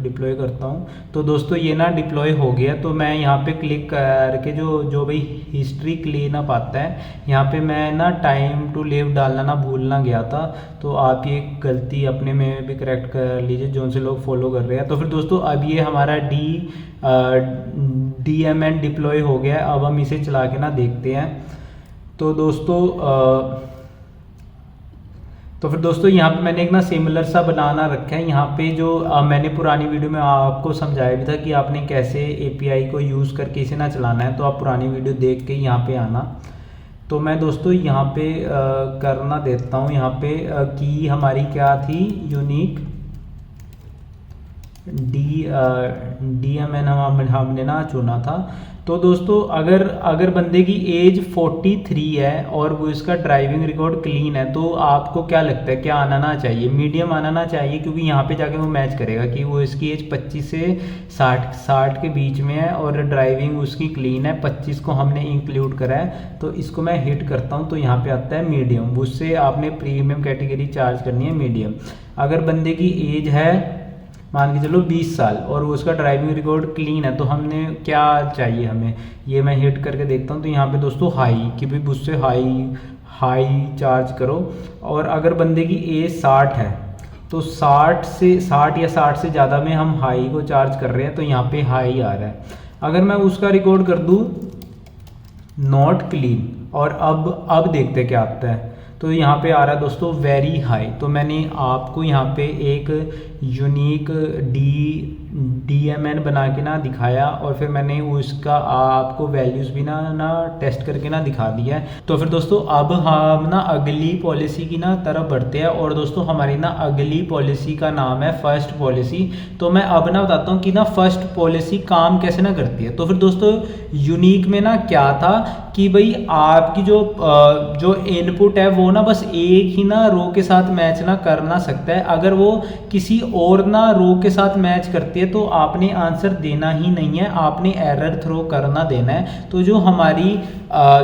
डिप्लॉय करता हूँ। तो दोस्तों ये ना डिप्लॉय हो गया। तो मैं यहाँ पे क्लिक करके जो भाई हिस्ट्री क्लीनअप आता है, यहाँ पे मैं ना टाइम टू लिव डालना ना भूलना गया था। तो आप ये गलती अपने में भी करेक्ट कर लीजिए जो से लोग फॉलो कर रहे हैं। तो फिर दोस्तों अब ये हमारा DMN डिप्लॉय हो गया है। अब हम इसे चला के ना देखते हैं। तो फिर दोस्तों यहाँ पे मैंने एक ना सिमिलर सा बनाना रखा है। यहाँ पे जो मैंने पुरानी वीडियो में आपको समझाया भी था कि आपने कैसे API को यूज़ करके इसे ना चलाना है, तो आप पुरानी वीडियो देख के यहाँ पे आना। तो मैं दोस्तों यहाँ पे करना देता हूँ। यहाँ पे की हमारी क्या थी, यूनिक DMN हमने ना चुना था। तो दोस्तों अगर बंदे की एज 43 है और वो इसका ड्राइविंग रिकॉर्ड क्लीन है, तो आपको क्या लगता है क्या आना ना चाहिए? मीडियम आना ना चाहिए, क्योंकि यहाँ पे जाके वो मैच करेगा कि वो इसकी एज 25 से 60 के बीच में है और ड्राइविंग उसकी क्लीन है। 25 को हमने इंक्लूड करा है, तो इसको मैं हिट करता हूँ तो यहाँ पे आता है मीडियम। उससे आपने प्रीमियम कैटेगरी चार्ज करनी है मीडियम। अगर बंदे की एज है मान के चलो 20 साल और उसका ड्राइविंग रिकॉर्ड क्लीन है, तो हमने क्या चाहिए हमें, ये मैं हिट करके देखता हूँ। तो यहाँ पे दोस्तों हाई, कि भाई उससे हाई चार्ज करो। और अगर बंदे की एज 60 है तो 60 या 60 से ज़्यादा में हम हाई को चार्ज कर रहे हैं, तो यहाँ पे हाई आ रहा है। अगर मैं उसका रिकॉर्ड कर दूँ नॉट क्लीन, और अब देखते क्या आता है। तो यहाँ पे आ रहा है दोस्तों वेरी हाई। तो मैंने आपको यहाँ पे एक यूनिक DMN बना के ना दिखाया, और फिर मैंने उसका आपको वैल्यूज़ भी ना टेस्ट करके ना दिखा दिया है। तो फिर दोस्तों अब हम ना अगली पॉलिसी की ना तरफ बढ़ते हैं, और दोस्तों हमारी ना अगली पॉलिसी का नाम है फर्स्ट पॉलिसी। तो मैं अब ना बताता हूँ कि ना फर्स्ट पॉलिसी काम कैसे ना करती है। तो फिर दोस्तों यूनिक में ना क्या था कि भाई आपकी जो इनपुट है वो ना बस एक ही ना रो के साथ मैच ना करना सकता है। अगर वो किसी और ना रो के साथ मैच करती है तो आपने आंसर देना ही नहीं है, आपने एरर थ्रो करना देना है। तो जो हमारी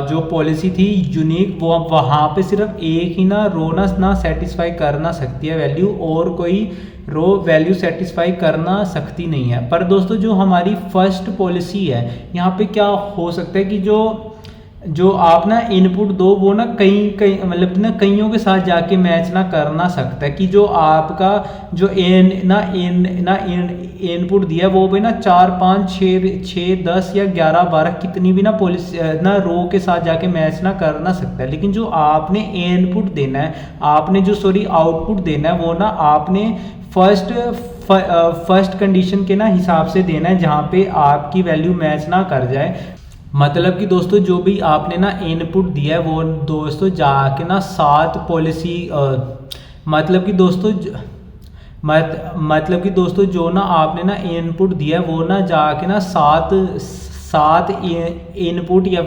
जो पॉलिसी थी यूनिक, वो वहाँ पे सिर्फ एक ही ना रो ना सेटिस्फाई करना सकती है वैल्यू, और कोई रो वैल्यू सेटिस्फाई करना सकती नहीं है। पर दोस्तों जो हमारी फर्स्ट पॉलिसी है, यहाँ पे क्या हो सकता है कि जो आप ना इनपुट दो वो ना कई मतलब ना कईयों के साथ जाके मैच ना करना सकता है, कि जो आपका जो इनपुट दिया वो भी ना 4 5 6 10 या 11 12 कितनी भी ना पॉलिसी ना रो के साथ जाके मैच ना करना सकता है। लेकिन जो आपने इनपुट देना है, आपने जो आउटपुट देना है, वो ना आपने फर्स्ट कंडीशन के ना हिसाब से देना है, जहाँ पे आपकी वैल्यू मैच ना कर जाए। मतलब कि दोस्तों जो भी आपने ना इनपुट दिया है वो दोस्तों जाके ना 7 पॉलिसी मतलब कि दोस्तों जो ना आपने ना इनपुट दिया है वो ना जाके ना सात इनपुट या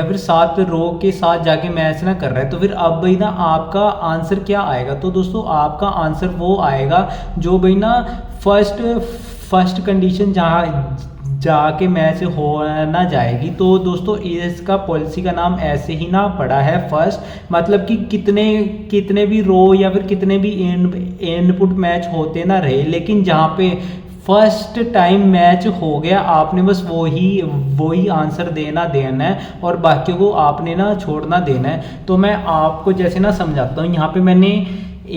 फिर 7 रो के साथ जाके मैच ना कर रहा है। तो फिर अब भाई ना आपका आंसर क्या आएगा? तो दोस्तों आपका आंसर वो आएगा जो भाई ना फर्स्ट कंडीशन जहाँ जाके मैच हो ना जाएगी। तो दोस्तों इसका पॉलिसी का नाम ऐसे ही ना पड़ा है फर्स्ट, मतलब कि कितने भी रो या फिर कितने भी इनपुट मैच होते ना रहे, लेकिन जहाँ पे फर्स्ट टाइम मैच हो गया आपने बस वही आंसर देना है, और बाकियों को आपने ना छोड़ना देना है। तो मैं आपको जैसे ना समझाता हूँ। यहाँ पे मैंने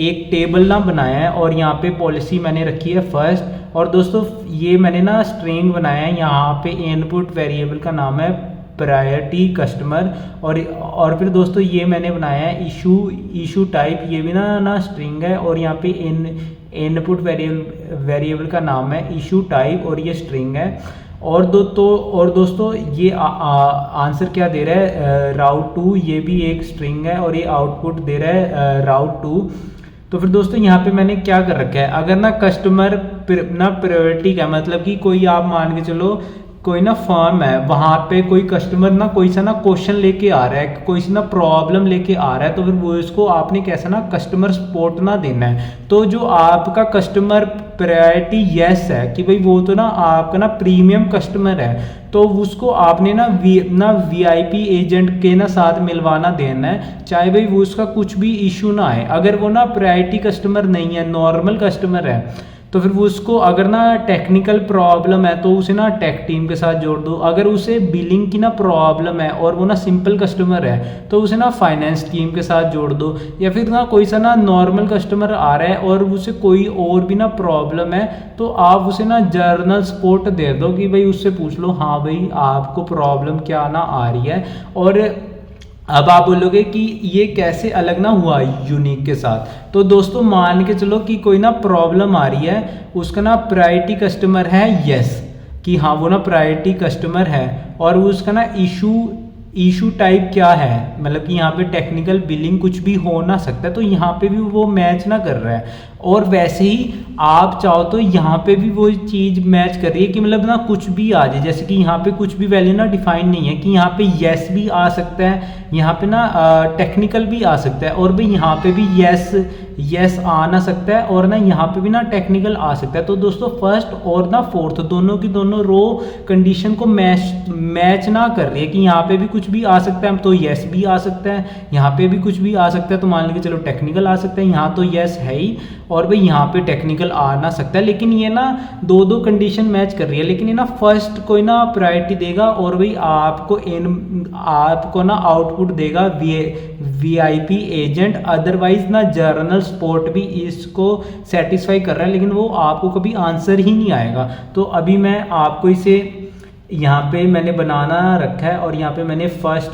एक टेबल ना बनाया है और यहाँ पे पॉलिसी मैंने रखी है फर्स्ट, और दोस्तों ये मैंने ना स्ट्रिंग बनाया है। यहाँ पे इनपुट वेरिएबल का नाम है प्रायोरिटी कस्टमर, और फिर दोस्तों ये मैंने बनाया है इशू टाइप, ये भी ना स्ट्रिंग है, और यहाँ पे इनपुट वेरिएबल का नाम है इशू टाइप, और ये स्ट्रिंग है। और दोस्तों ये आंसर क्या दे रहा है राउट 2, ये भी एक स्ट्रिंग है, और ये आउटपुट दे रहा है राउट 2। तो फिर दोस्तों यहाँ पे मैंने क्या कर रखा है, अगर ना कस्टमर ना प्रायोरिटी का मतलब कि कोई आप मान के चलो कोई ना फर्म है, वहाँ पे कोई कस्टमर ना कोई सा ना क्वेश्चन लेके आ रहा है, कोई सी ना प्रॉब्लम लेके आ रहा है, तो फिर वो इसको आपने कैसा ना कस्टमर सपोर्ट ना देना है। तो जो आपका कस्टमर प्रायोरिटी यस है कि भाई वो तो ना आपका ना प्रीमियम कस्टमर है, तो उसको आपने ना VIP एजेंट के ना साथ मिलवाना देना है, चाहे भाई वो उसका कुछ भी इशू ना आए। अगर वो ना प्रायोरिटी कस्टमर नहीं है, नॉर्मल कस्टमर है, तो फिर वो उसको अगर ना टेक्निकल प्रॉब्लम है तो उसे ना टेक टीम के साथ जोड़ दो। अगर उसे बिलिंग की ना प्रॉब्लम है और वो ना सिंपल कस्टमर है तो उसे ना फाइनेंस टीम के साथ जोड़ दो। या फिर ना कोई सा ना नॉर्मल कस्टमर आ रहा है और उसे कोई और भी ना प्रॉब्लम है तो आप उसे ना जर्नल सपोर्ट दे दो कि भाई उससे पूछ लो, हाँ भाई आपको प्रॉब्लम क्या ना आ रही है। और अब आप बोलोगे कि ये कैसे अलग ना हुआ यूनिक के साथ। तो दोस्तों मान के चलो कि कोई ना प्रॉब्लम आ रही है, उसका ना प्रायोरिटी कस्टमर है यस, कि हाँ वो ना प्रायोरिटी कस्टमर है, और उसका ना इशू टाइप क्या है, मतलब कि यहाँ पे टेक्निकल बिलिंग कुछ भी हो ना सकता है, तो यहाँ पे भी वो मैच ना कर रहा है। और वैसे ही आप चाहो तो यहाँ पे भी वो चीज़ मैच कर रही है कि मतलब ना कुछ भी आ जाए, जैसे कि यहाँ पे कुछ भी वैल्यू ना डिफाइन नहीं है कि यहाँ पे येस भी आ सकता है, यहाँ पे ना टेक्निकल भी आ सकता है, और भी यहाँ पे भी येस आ ना सकता है, और ना यहाँ पे भी ना टेक्निकल आ सकता है। तो दोस्तों फर्स्ट और ना फोर्थ दोनों की दोनों रो कंडीशन को मैच ना कर रही है कि यहाँ पे भी कुछ भी आ सकता है तो येस भी आ सकता है, यहाँ पे भी कुछ भी आ सकता है तो मान लीजिए चलो टेक्निकल आ सकता है, यहाँ तो येस है ही और भाई यहाँ पे टेक्निकल आ ना सकता है। लेकिन ये ना दो कंडीशन मैच कर रही है, लेकिन ये ना फर्स्ट कोई ना प्रायोरिटी देगा और भाई आपको ना आउटपुट देगा वीआईपी एजेंट, अदरवाइज ना जर्नल स्पोर्ट भी इसको सेटिस्फाई कर रहा है, लेकिन वो आपको कभी आंसर ही नहीं आएगा। तो अभी मैं आपको इसे यहाँ पे मैंने बनाना रखा है और यहाँ पे मैंने फर्स्ट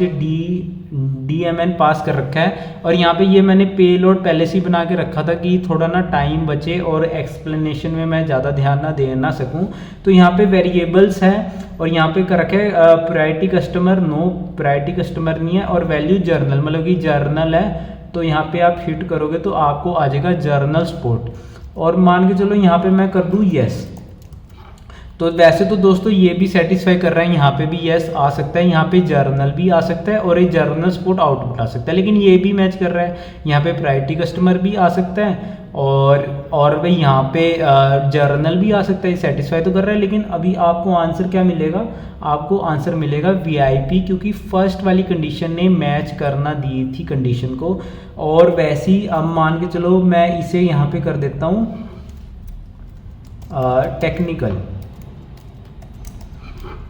DMN पास कर रखा है, और यहाँ पे ये मैंने पेलोड पहले से ही बना के रखा था कि थोड़ा ना टाइम बचे और एक्सप्लेनेशन में मैं ज़्यादा ध्यान ना दे ना सकूँ। तो यहाँ पे वेरिएबल्स है और यहाँ पे कर रखा है priority customer, no priority customer नहीं है, और वैल्यू जर्नल मतलब कि जर्नल है। तो यहाँ पे आप हिट करोगे तो आपको आ जाएगा जर्नल स्पोर्ट, और मान के चलो यहाँ पे मैं कर दूँ येस। तो वैसे तो दोस्तों ये भी सेटिस्फाई कर रहा है, यहाँ पे भी येस आ सकता है, यहाँ पे जर्नल भी आ सकता है और ये जर्नल स्पोर्ट आउटपुट आ सकता है, लेकिन ये भी मैच कर रहा है, यहाँ पे प्रायोरिटी कस्टमर भी आ सकता है और भाई यहाँ पे जर्नल भी आ सकता है, सेटिस्फाई तो कर रहा है। लेकिन अभी आपको आंसर क्या मिलेगा, आपको आंसर मिलेगा वीआईपी, क्योंकि फर्स्ट वाली कंडीशन ने मैच करना दी थी कंडीशन को। और वैसे ही अब मान के चलो मैं इसे यहाँ पे कर देता हूँ टेक्निकल,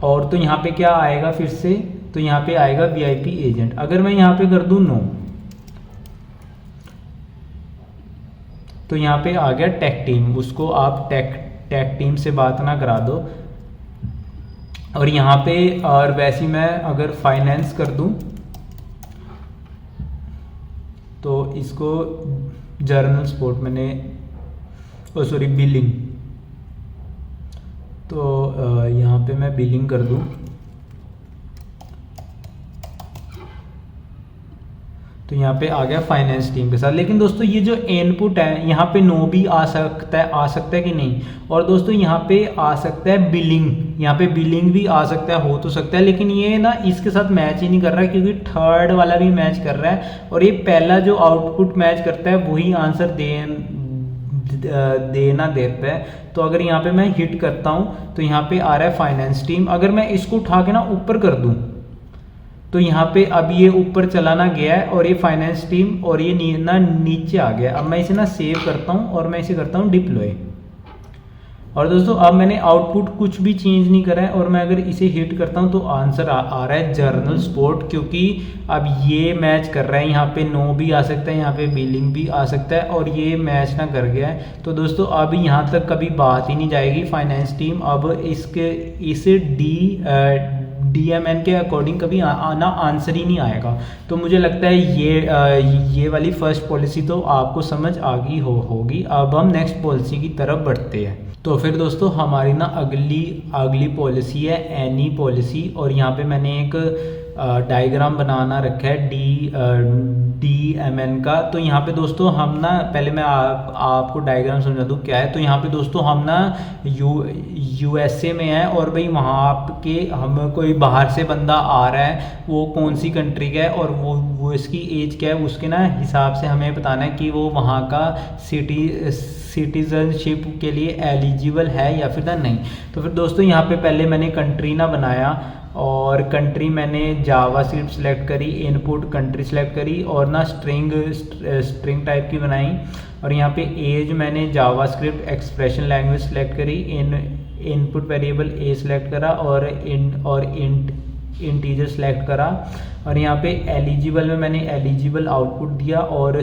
और तो यहाँ पे क्या आएगा फिर से, तो यहाँ पे आएगा वीआईपी एजेंट। अगर मैं यहाँ पे कर दूं नो, तो यहाँ पे आ गया टेक टीम, उसको आप टेक टीम से बात ना करा दो। और यहाँ पे और वैसे मैं अगर फाइनेंस कर दूं तो इसको जर्नल स्पोर्ट मैंने सॉरी बिलिंग, तो यहाँ पे मैं बिलिंग कर दूं तो यहाँ पे आ गया फाइनेंस टीम के साथ। लेकिन दोस्तों ये जो इनपुट है यहाँ पे नो भी आ सकता है कि नहीं, और दोस्तों यहाँ पे आ सकता है बिलिंग, यहाँ पे बिलिंग भी आ सकता है, हो तो सकता है, लेकिन ये ना इसके साथ मैच ही नहीं कर रहा है क्योंकि थर्ड वाला भी मैच कर रहा है, और ये पहला जो आउटपुट मैच करता है वही आंसर देना देता है। तो अगर यहाँ पे मैं हिट करता हूँ तो यहाँ पे आ रहा है फाइनेंस टीम। अगर मैं इसको उठा के ना ऊपर कर दूँ तो यहाँ पे अब ये ऊपर चला ना गया है और ये फाइनेंस टीम और ये नीचे आ गया। अब मैं इसे ना सेव करता हूँ और मैं इसे करता हूँ डिप्लॉय। और दोस्तों अब मैंने आउटपुट कुछ भी चेंज नहीं करा है, और मैं अगर इसे हिट करता हूँ तो आंसर आ रहा है जर्नल स्पोर्ट, क्योंकि अब ये मैच कर रहा है। यहाँ पे नो भी आ सकता है, यहाँ पे बिलिंग भी आ सकता है, और ये मैच ना कर गया है। तो दोस्तों अब यहाँ तक कभी बात ही नहीं जाएगी फाइनेंस टीम, अब इसे DMN के अकॉर्डिंग कभी आना आंसर ही नहीं आएगा। तो मुझे लगता है ये वाली फर्स्ट पॉलिसी तो आपको समझ आ गई होगी। अब हम नेक्स्ट पॉलिसी की तरफ बढ़ते हैं। तो फिर दोस्तों हमारी ना अगली पॉलिसी है एनी पॉलिसी, और यहाँ पे मैंने एक डायग्राम बनाना रखा है DMN का। तो यहाँ पे दोस्तों हम ना पहले मैं आपको डायग्राम समझा दूँ क्या है। तो यहाँ पे दोस्तों हम ना USA में है, और भाई वहाँ के हम कोई बाहर से बंदा आ रहा है, वो कौन सी कंट्री का है और वो इसकी एज क्या है, उसके ना हिसाब से हमें बताना है कि वो वहाँ का सिटीजनशिप के लिए एलिजिबल है या फिर नहीं। तो फिर दोस्तों यहाँ पे पहले मैंने कंट्री ना बनाया, और कंट्री मैंने जावास्क्रिप्ट सेलेक्ट करी, इनपुट कंट्री सेलेक्ट करी, और ना स्ट्रिंग टाइप की बनाई। और यहाँ पे एज मैंने जावास्क्रिप्ट एक्सप्रेशन लैंग्वेज सेलेक्ट करी, इनपुट वेरिएबल ए सेलेक्ट करा, और इंटीजर सेलेक्ट करा। और यहाँ पे एलिजिबल में मैंने एलिजिबल आउटपुट दिया, और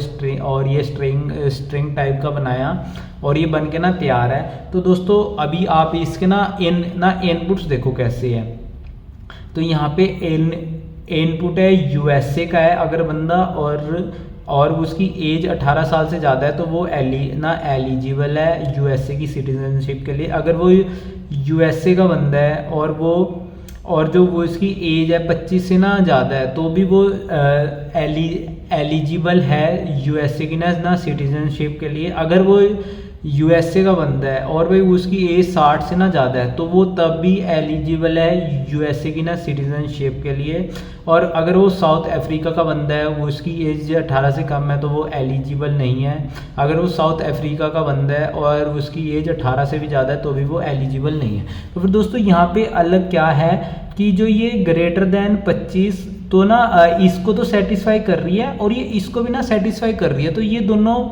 ये स्ट्रिंग टाइप का बनाया, और ये बन के ना तैयार है। तो दोस्तों अभी आप इसके ना इनपुट्स देखो कैसे है। तो यहाँ पे इनपुट है USA का है अगर बंदा, और उसकी एज 18 साल से ज़्यादा है तो वो एलिजिबल है USA की सिटीजनशिप के लिए। अगर वो USA का बंदा है और जो वो इसकी एज है 25 से ना ज़्यादा है तो भी वो एलिजिबल है यूएसए की ना सिटीजनशिप के लिए। अगर वो यूएसए का बंदा है और भाई उसकी एज 60 से ना ज़्यादा है तो वो तब भी एलिजिबल है यूएसए की ना सिटीजनशिप के लिए। और अगर वो साउथ अफ्रीका का बंदा है, वो उसकी एज 18 से कम है तो वो एलिजिबल नहीं है। अगर वो साउथ अफ्रीका का बंदा है और उसकी एज 18 से भी ज़्यादा है तो भी वो एलिजिबल नहीं है। तो फिर दोस्तों यहाँ पे अलग क्या है कि जो ये ग्रेटर देन 25 तो ना इसको तो सेटिस्फाई कर रही है और ये इसको भी ना सेटिस्फाई कर रही है। तो ये दोनों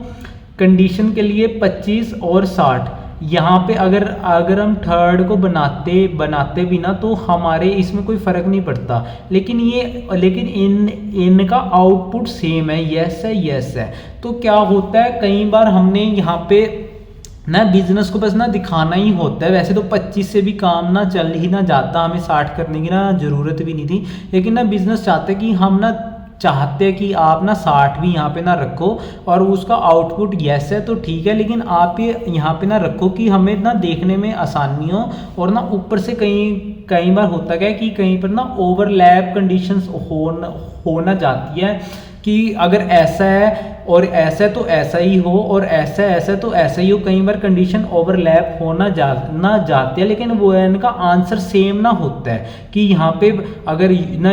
कंडीशन के लिए 25 और 60 यहाँ पे अगर हम थर्ड को बनाते भी ना तो हमारे इसमें कोई फ़र्क नहीं पड़ता। लेकिन इनका आउटपुट सेम है, यस है। तो क्या होता है, कई बार हमने यहाँ पे ना बिजनेस को बस ना दिखाना ही होता है। वैसे तो 25 से भी काम ना चल ही ना जाता, हमें 60 करने की ना ज़रूरत भी नहीं थी। लेकिन ना बिजनेस चाहते कि हम ना चाहते हैं कि आप ना 60 भी यहाँ पे ना रखो और उसका आउटपुट यस है तो ठीक है, लेकिन आप ये यहाँ पे ना रखो कि हमें ना देखने में आसानी हो। और ना ऊपर से कई बार होता क्या है कि कहीं पर ना ओवरलैप कंडीशंस होना जाती है कि अगर ऐसा है और ऐसा तो ऐसा ही हो और ऐसा तो ऐसा ही हो। कई बार कंडीशन ओवरलैप होना जाती है लेकिन वो इनका आंसर सेम ना होता है कि यहाँ पे अगर ना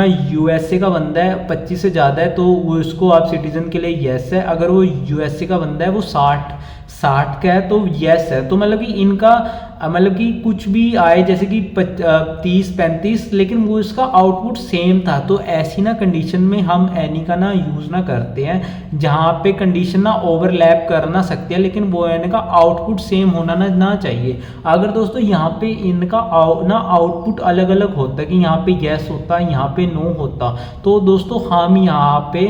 यूएसए का बंदा है 25 से ज़्यादा है तो उसको आप सिटीजन के लिए यस है। अगर वो यूएसए का बंदा है वो 60 का है तो यस है। तो मतलब कि इनका मतलब कि कुछ भी आए जैसे कि 30-35 लेकिन वो इसका आउटपुट सेम था। तो ऐसी ना कंडीशन में हम एनी का ना यूज़ ना करते हैं जहाँ पे कंडीशन ना ओवरलैप कर ना सकती है लेकिन वो एनी का आउटपुट सेम होना ना चाहिए। अगर दोस्तों यहाँ पे इनका ना आउटपुट अलग अलग होता है कि यहाँ पे यस होता यहाँ पे नो होता तो दोस्तों हम यहाँ पे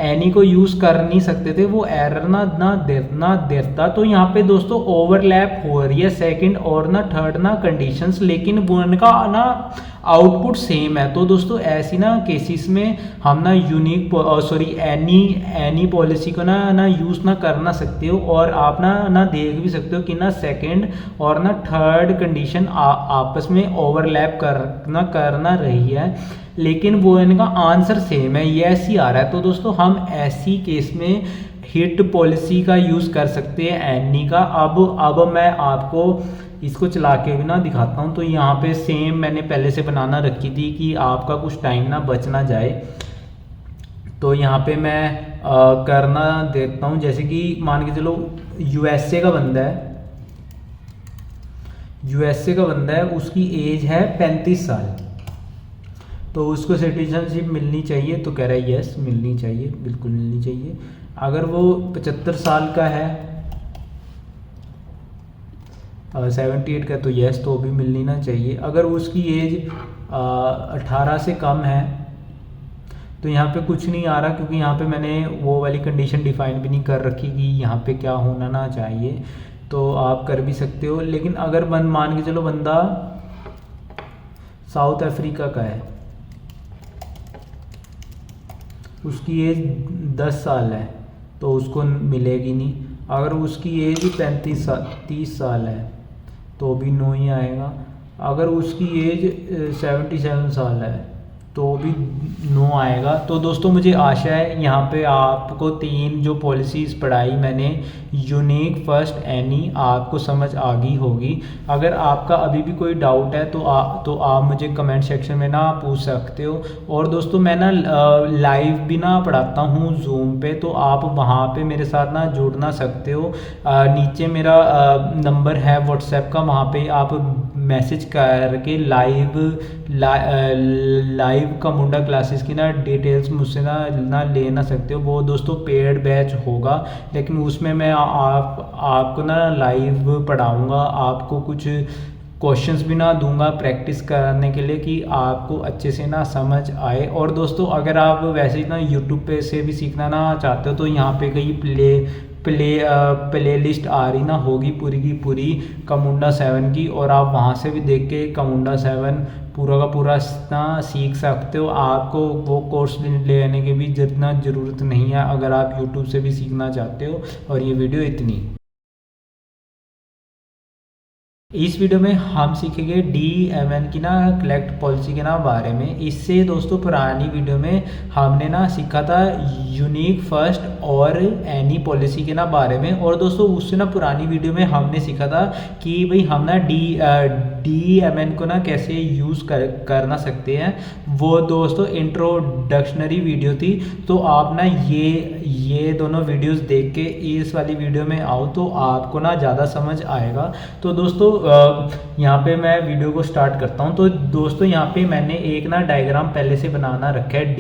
एनी को यूज़ कर नहीं सकते थे, वो एरर ना देता। तो यहाँ पे दोस्तों ओवरलैप हो रही है सेकंड और ना थर्ड ना कंडीशंस, लेकिन वो इनका ना आउटपुट सेम है। तो दोस्तों ऐसी ना केसेस में हम ना एनी पॉलिसी को ना यूज़ ना कर ना सकते हो। और आप ना देख भी सकते हो कि ना सेकंड और ना थर्ड कंडीशन आपस में ओवरलैप करना रही है लेकिन वो इनका आंसर सेम है, ये ऐसी आ रहा है। तो दोस्तों हम ऐसी केस में हिट पॉलिसी का यूज़ कर सकते हैं एनी का। अब मैं आपको इसको चला के भी ना दिखाता हूँ। तो यहाँ पे सेम मैंने पहले से बनाना रखी थी कि आपका कुछ टाइम ना बच ना जाए। तो यहाँ पे मैं करना देता हूँ जैसे कि मान के चलो यूएसए का बंदा है, उसकी एज है 35 साल तो उसको सिटीजनशिप मिलनी चाहिए। तो कह रहा है यस मिलनी चाहिए, बिल्कुल मिलनी चाहिए। अगर वो 75 साल का है 78 का तो यस तो भी मिलनी ना चाहिए। अगर उसकी एज 18 से कम है तो यहाँ पे कुछ नहीं आ रहा क्योंकि यहाँ पे मैंने वो वाली कंडीशन डिफाइन भी नहीं कर रखी कि यहाँ पे क्या होना ना चाहिए। तो आप कर भी सकते हो। लेकिन अगर मान के चलो बंदा साउथ अफ्रीका का है, उसकी एज 10 साल है तो उसको मिलेगी नहीं। अगर उसकी एज 30 साल है तो भी नो ही आएगा। अगर उसकी एज 77 साल है तो भी नो आएगा। तो दोस्तों मुझे आशा है यहाँ पे आपको 3 जो पॉलिसीज़ पढ़ाई मैंने यूनिक फर्स्ट एनी आपको समझ आ गई होगी। अगर आपका अभी भी कोई डाउट है तो आप मुझे कमेंट सेक्शन में ना पूछ सकते हो। और दोस्तों मैं ना लाइव भी ना पढ़ाता हूँ जूम पे, तो आप वहाँ पे मेरे साथ ना जुड़ना सकते हो। नीचे मेरा नंबर है व्हाट्सएप का, वहाँ पे आप मैसेज करके लाइव कमुंडा क्लासेस की ना डिटेल्स मुझसे ना ले ना सकते हो। वो दोस्तों पेड बैच होगा लेकिन उसमें मैं आपको ना लाइव पढ़ाऊँगा, आपको कुछ क्वेश्चंस भी ना दूंगा प्रैक्टिस करने के लिए कि आपको अच्छे से ना समझ आए। और दोस्तों अगर आप वैसे ही ना यूट्यूब पे से भी सीखना ना चाहते हो तो यहाँ पे कई प्ले लिस्ट आ रही ना होगी पूरी की पूरी कमुंडा 7 की, और आप वहाँ से भी देख के कमुंडा 7 पूरा का पूरा ना सीख सकते हो। आपको वो कोर्स लेने की भी जितना ज़रूरत नहीं है अगर आप यूट्यूब से भी सीखना चाहते हो। और ये वीडियो इतनी इस वीडियो में हम सीखेंगे DMN की ना कलेक्ट पॉलिसी के ना बारे में। इससे दोस्तों पुरानी वीडियो में हमने ना सीखा था यूनिक फर्स्ट और एनी पॉलिसी के ना बारे में, और दोस्तों उससे ना पुरानी वीडियो में हमने सीखा था कि भाई हम ना DMN को ना कैसे यूज़ करना सकते हैं। वो दोस्तों इंट्रोडक्शनरी वीडियो थी, तो आप ना ये दोनों वीडियोस देख के इस वाली वीडियो में आओ तो आपको ना ज़्यादा समझ आएगा। तो दोस्तों यहाँ पे मैं वीडियो को स्टार्ट करता हूँ। तो दोस्तों यहाँ पे मैंने एक ना डायग्राम पहले से बनाना रखा है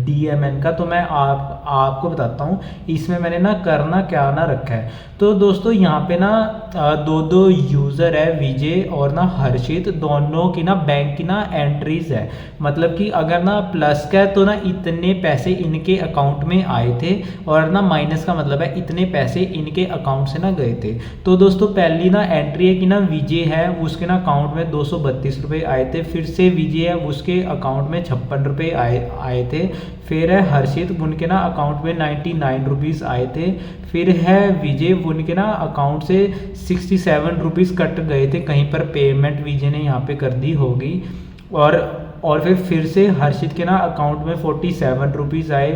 DMN का, तो मैं आपको बताता हूँ इसमें मैंने ना करना क्या ना रखा है। तो दोस्तों यहाँ पे ना दो यूज़र है, विजय और ना हर्षित, दोनों की ना बैंक की ना एंट्रीज है। मतलब कि अगर ना प्लस का है तो ना इतने पैसे इनके अकाउंट में आए थे, और ना माइनस का मतलब है इतने पैसे इनके अकाउंट से ना गए थे। तो दोस्तों पहली ना एंट्री है कि ना विजय है उसके ना अकाउंट में 232 रुपये आए थे। फिर से विजय है उसके अकाउंट में 56 रुपये आए थे। फिर है हर्षित, उनके ना अकाउंट में 99 रुपीज़ आए थे। फिर है विजय, उनके ना अकाउंट से 67 रुपीज़ कट गए थे, कहीं पर पेमेंट विजय ने यहाँ पे कर दी होगी। और फिर से हर्षित के ना अकाउंट में 47 रुपीज़ आए।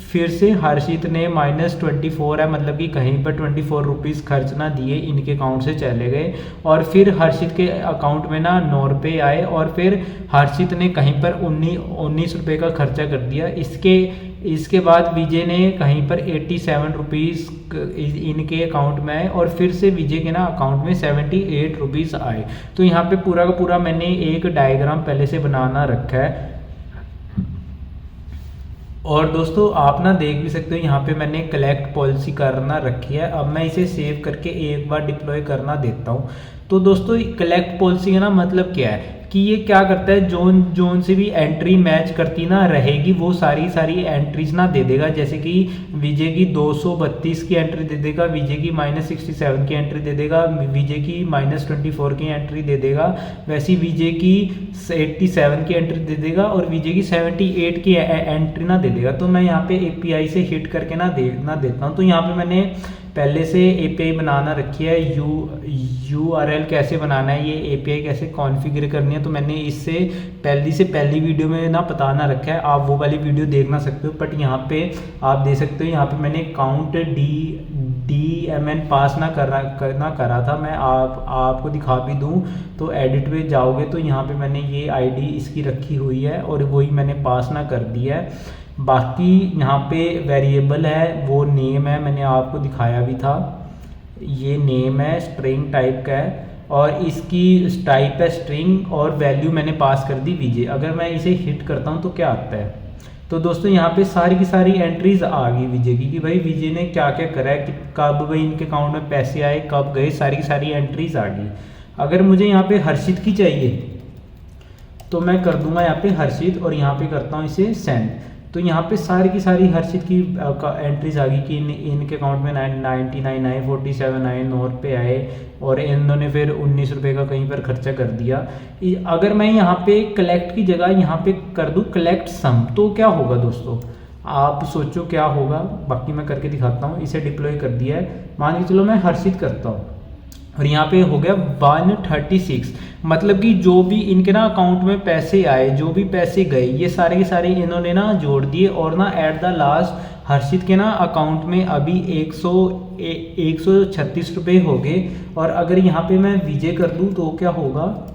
फिर से हर्षित ने -24 है, मतलब कि कहीं पर 24 रुपीज़ खर्च ना दिए, इनके अकाउंट से चले गए। और फिर हर्षित के अकाउंट में ना 9 रुपये आए, और फिर हर्षित ने कहीं पर 19 रुपये का खर्चा कर दिया। इसके बाद विजय ने कहीं पर 87 रुपीज़ इनके अकाउंट में आए, और फिर से विजय के ना अकाउंट में 78 रुपीज़ आए। तो यहाँ पे पूरा का पूरा मैंने एक डायग्राम पहले से बनाना रखा है। और दोस्तों आप ना देख भी सकते हो यहाँ पे मैंने कलेक्ट पॉलिसी करना रखी है। अब मैं इसे सेव करके एक बार डिप्लॉय करना देता हूँ। तो दोस्तों कलेक्ट पॉलिसी का ना मतलब क्या है कि ये क्या करता है, जोन से भी एंट्री मैच करती ना रहेगी वो सारी एंट्रीज ना दे देगा। जैसे कि विजय की 232 की एंट्री दे देगा, विजय की -67 की एंट्री दे देगा, विजय की -24 की एंट्री दे देगा, वैसे ही विजय की 87 की एंट्री दे देगा, और विजय की 78 की एंट्री ना दे देगा। तो मैं यहाँ पे API से हिट करके ना देता हूँ। तो यहाँ पे मैंने पहले से API बनाना रखी है। URL कैसे बनाना है, ये API कैसे कॉन्फ़िगर करनी है, तो मैंने इससे पहली वीडियो में ना बताना रखा है। आप वो वाली वीडियो देख ना सकते हो, बट यहाँ पे आप दे सकते हो। यहाँ पे मैंने काउंट DMN पास ना करा था। मैं आपको दिखा भी दूँ तो एडिट पे जाओगे तो यहाँ पे मैंने ये ID इसकी रखी हुई है, और वही मैंने पास ना कर दिया है। बाकी यहाँ पे वेरिएबल है, वो नेम है, मैंने आपको दिखाया भी था। ये नेम है, स्ट्रिंग टाइप का है, और इसकी टाइप है स्ट्रिंग, और वैल्यू मैंने पास कर दी विजय। अगर मैं इसे हिट करता हूँ तो क्या आता है, तो दोस्तों यहाँ पे सारी की सारी एंट्रीज आ गई विजय की, कि भाई विजय ने क्या क्या करा है, कि कब भाई इनके अकाउंट में पैसे आए, कब गए, सारी की सारी एंट्रीज आ गई। अगर मुझे यहाँ पे हर्षित की चाहिए तो मैं कर दूंगा यहाँ पे हर्षित, और यहाँ पे करता हूँ इसे सेंड। तो यहाँ पे सारी की सारी हर्षित की एंट्रीज आ गई कि इनके अकाउंट में 99 आए, 47 आए, 9 रुपये आए, और इन्होंने फिर 19 रुपये का कहीं पर खर्चा कर दिया। अगर मैं यहाँ पे कलेक्ट की जगह यहाँ पे कर दूँ कलेक्ट सम, तो क्या होगा दोस्तों, आप सोचो क्या होगा। बाकी मैं करके दिखाता हूँ। इसे डिप्लॉय कर दिया है, मान के चलो मैं हर्षित करता हूँ, और यहाँ पे हो गया 136। मतलब कि जो भी इनके ना अकाउंट में पैसे आए, जो भी पैसे गए, ये सारे के सारे इन्होंने ना जोड़ दिए, और ना एट द लास्ट हर्षित के ना अकाउंट में अभी 136 रुपये हो गए। और अगर यहाँ पे मैं विजय कर दूँ तो क्या होगा,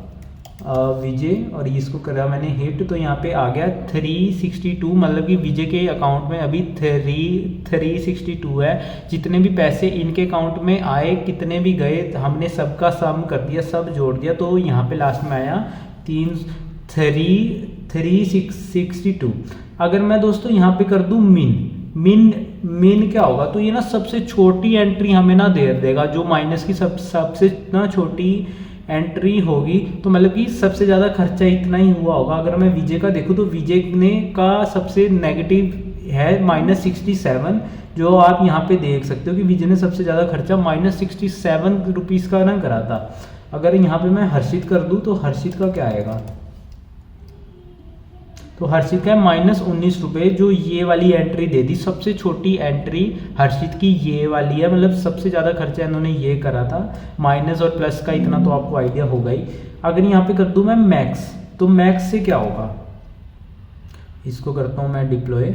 विजय, और इसको करा मैंने हिट, तो यहाँ पे आ गया 362। मतलब कि विजय के अकाउंट में अभी 362 है। जितने भी पैसे इनके अकाउंट में आए, कितने भी गए, हमने सबका सम कर दिया, सब जोड़ दिया, तो यहाँ पे लास्ट में आया 362। अगर मैं दोस्तों यहाँ पे कर दूँ मिन क्या होगा, तो ये ना सबसे छोटी एंट्री हमें ना दे देगा, जो माइनस की सबसे ना छोटी एंट्री होगी। तो मतलब कि सबसे ज़्यादा खर्चा इतना ही हुआ होगा। अगर मैं विजय का देखूँ तो विजय ने का सबसे नेगेटिव है -67, जो आप यहाँ पे देख सकते हो कि विजय ने सबसे ज़्यादा खर्चा -67 रुपीज़ का ना करा था। अगर यहाँ पे मैं हर्षित कर दूँ तो हर्षित का क्या आएगा, तो हर्षित का है -19 रुपये, जो ये वाली एंट्री दे दी। सबसे छोटी एंट्री हर्षित की ये वाली है, मतलब सबसे ज़्यादा खर्चा इन्होंने ये करा था। माइनस और प्लस का इतना तो आपको आइडिया होगा ही। अगर यहाँ पे कर दूँ मैं मैक्स, तो मैक्स से क्या होगा, इसको करता हूँ मैं डिप्लॉय,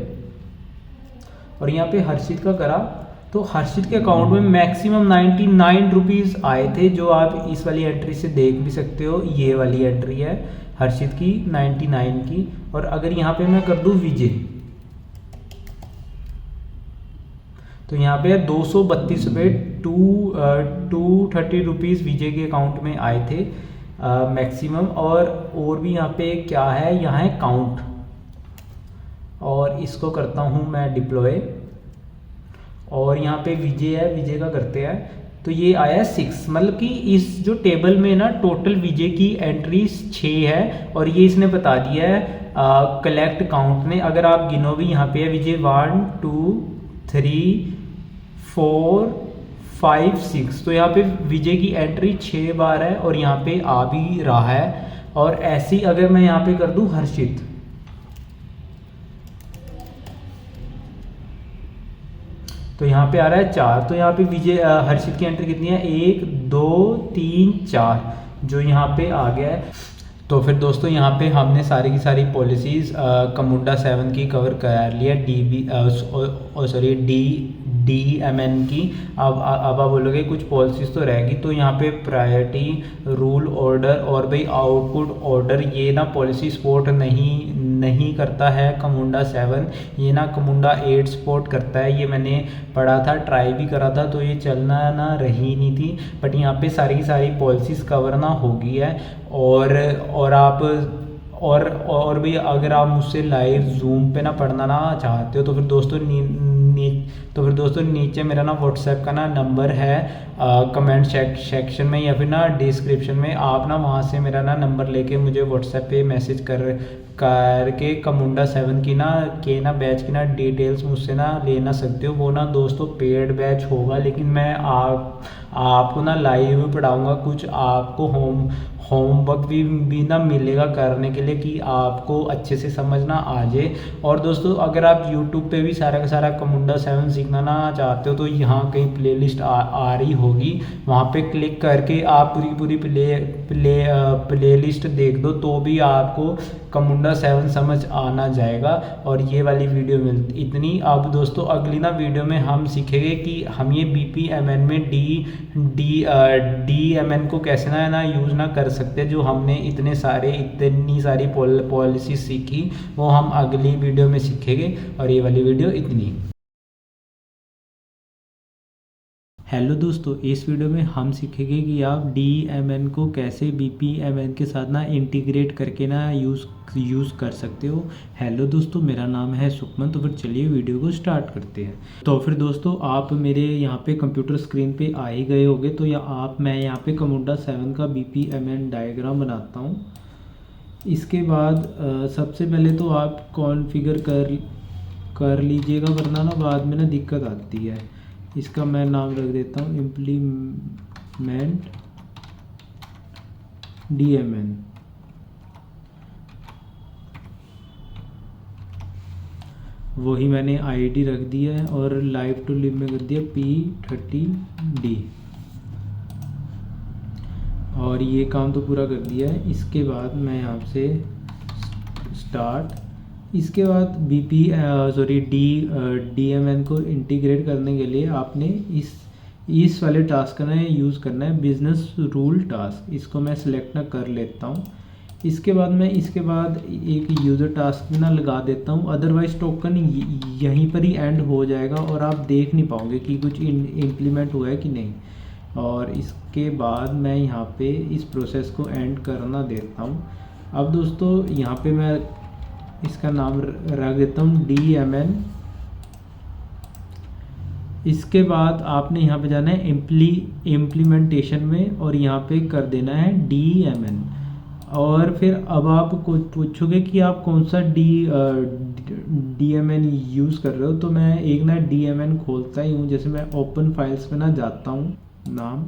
और यहाँ पे हर्षित का करा तो हर्षित के अकाउंट में मैक्सिमम 99 रुपीज़ आए थे, जो आप इस वाली एंट्री से देख भी सकते हो। ये वाली एंट्री है हर्षित की 99 की। और अगर यहाँ पे मैं कर दूँ विजय, तो यहाँ पे 232 रुपये, 230 रुपीज़ विजय के अकाउंट में आए थे मैक्सिमम। और भी यहाँ पे क्या है, यहाँ है काउंट, और इसको करता हूँ मैं डिप्लॉय, और यहाँ पे विजय है, विजय का करते हैं तो ये आया 6। मतलब कि इस जो टेबल में ना टोटल विजय की एंट्री 6 है, और ये इसने बता दिया है कलेक्ट काउंट ने। अगर आप गिनो भी, यहाँ पे है विजय 1 2 3 4 5 6, तो यहाँ पे विजय की एंट्री 6 बार है, और यहाँ पे आ भी रहा है। और ऐसी अगर मैं यहाँ पे कर दूँ हर्षित, तो यहाँ पे आ रहा है 4। तो यहाँ पे विजय हर्षित की एंट्री कितनी है, 1 2 3 4, जो यहाँ पे आ गया है। तो फिर दोस्तों यहाँ पे हमने सारी की सारी पॉलिसीज़ कमुंडा 7 की कवर कर लिया, DMN की। अब आप बोलोगे कुछ पॉलिसीज़ तो रहेगी, तो यहाँ पे प्रायोरिटी, रूल ऑर्डर और भाई आउटपुट ऑर्डर, ये ना पॉलिसी सपोर्ट नहीं करता है कमुंडा 7, ये ना कमुंडा 8 सपोर्ट करता है। ये मैंने पढ़ा था, ट्राई भी करा था, तो ये चलना ना रही नहीं थी। बट यहाँ पे सारी की सारी पॉलिसीज़ कवर ना होगी है। और आप और भी अगर आप मुझसे लाइव जूम पे ना पढ़ना ना चाहते हो, तो फिर दोस्तों नीचे मेरा ना व्हाट्सएप का ना नंबर है कमेंट सेक्शन में, या फिर ना डिस्क्रिप्शन में। आप ना वहाँ से मेरा ना नंबर लेके मुझे व्हाट्सएप पे मैसेज करके कमुंडा 7 की ना बैच की ना डिटेल्स मुझसे ना लेना सकते हो। वो ना दोस्तों पेड बैच होगा, लेकिन मैं आपको ना लाइव पढ़ाऊँगा। कुछ आपको होमवर्क भी ना मिलेगा करने के लिए, कि आपको अच्छे से समझना आ जाए। और दोस्तों अगर आप YouTube पे भी सारा का सारा कमुंडा 7 सीखना ना चाहते हो, तो यहाँ कहीं प्लेलिस्ट आ रही होगी, वहाँ पे क्लिक करके आप पूरी प्लेलिस्ट देख दो, तो भी आपको कमुंडा 7 समझ आना जाएगा। और ये वाली वीडियो में इतनी। अब दोस्तों अगली ना वीडियो में हम सीखेंगे कि हम ये BPMN में DMN को कैसे ना यूज़ ना कर सकते। जो हमने इतनी सारी पॉलिसी सीखी, वो हम अगली वीडियो में सीखेंगे। और ये वाली वीडियो इतनी। हेलो दोस्तों, इस वीडियो में हम सीखेंगे कि आप DMN को कैसे BPMN के साथ ना इंटीग्रेट करके ना यूज़ कर सकते हो। हेलो दोस्तों, मेरा नाम है सुखमन। तो फिर चलिए वीडियो को स्टार्ट करते हैं। तो फिर दोस्तों आप मेरे यहाँ पे कंप्यूटर स्क्रीन पे आ ही गए होंगे, तो मैं यहाँ पे कमुंडा 7 का BPMN डायग्राम बनाता हूँ। इसके बाद सबसे पहले तो आप कॉन्फ़िगर कर लीजिएगा, वरना ना बाद में ना दिक्कत आती है। इसका मैं नाम रख देता हूँ इम्प्लीमेंट DMN। वही मैंने ID रख दिया है, और लाइव टू लिव में कर दिया P30D। और ये काम तो पूरा कर दिया है। इसके बाद मैं यहाँ से स्टार्ट, इसके बाद DMN को इंटीग्रेट करने के लिए आपने इस वाले टास्क का यूज़ करना है, बिजनेस रूल टास्क। इसको मैं सिलेक्ट ना कर लेता हूँ। इसके बाद एक यूज़र टास्क भी ना लगा देता हूँ, अदरवाइज टोकन यहीं पर ही एंड हो जाएगा और आप देख नहीं पाओगे कि कुछ इम्प्लीमेंट हुआ है कि नहीं। और इसके बाद मैं यहाँ पे इस प्रोसेस को एंड करना देता हूँ। अब दोस्तों यहाँ पे मैं इसका नाम रख देता हूँ DMN। इसके बाद आपने यहाँ पे जाना है इम्प्लीमेंटेशन में, और यहाँ पे कर देना है DMN। और फिर अब आप कुछ पूछोगे कि आप कौन सा DMN यूज़ कर रहे हो, तो मैं एक ना DMN खोलता ही हूँ। जैसे मैं ओपन फाइल्स पे ना जाता हूँ नाम,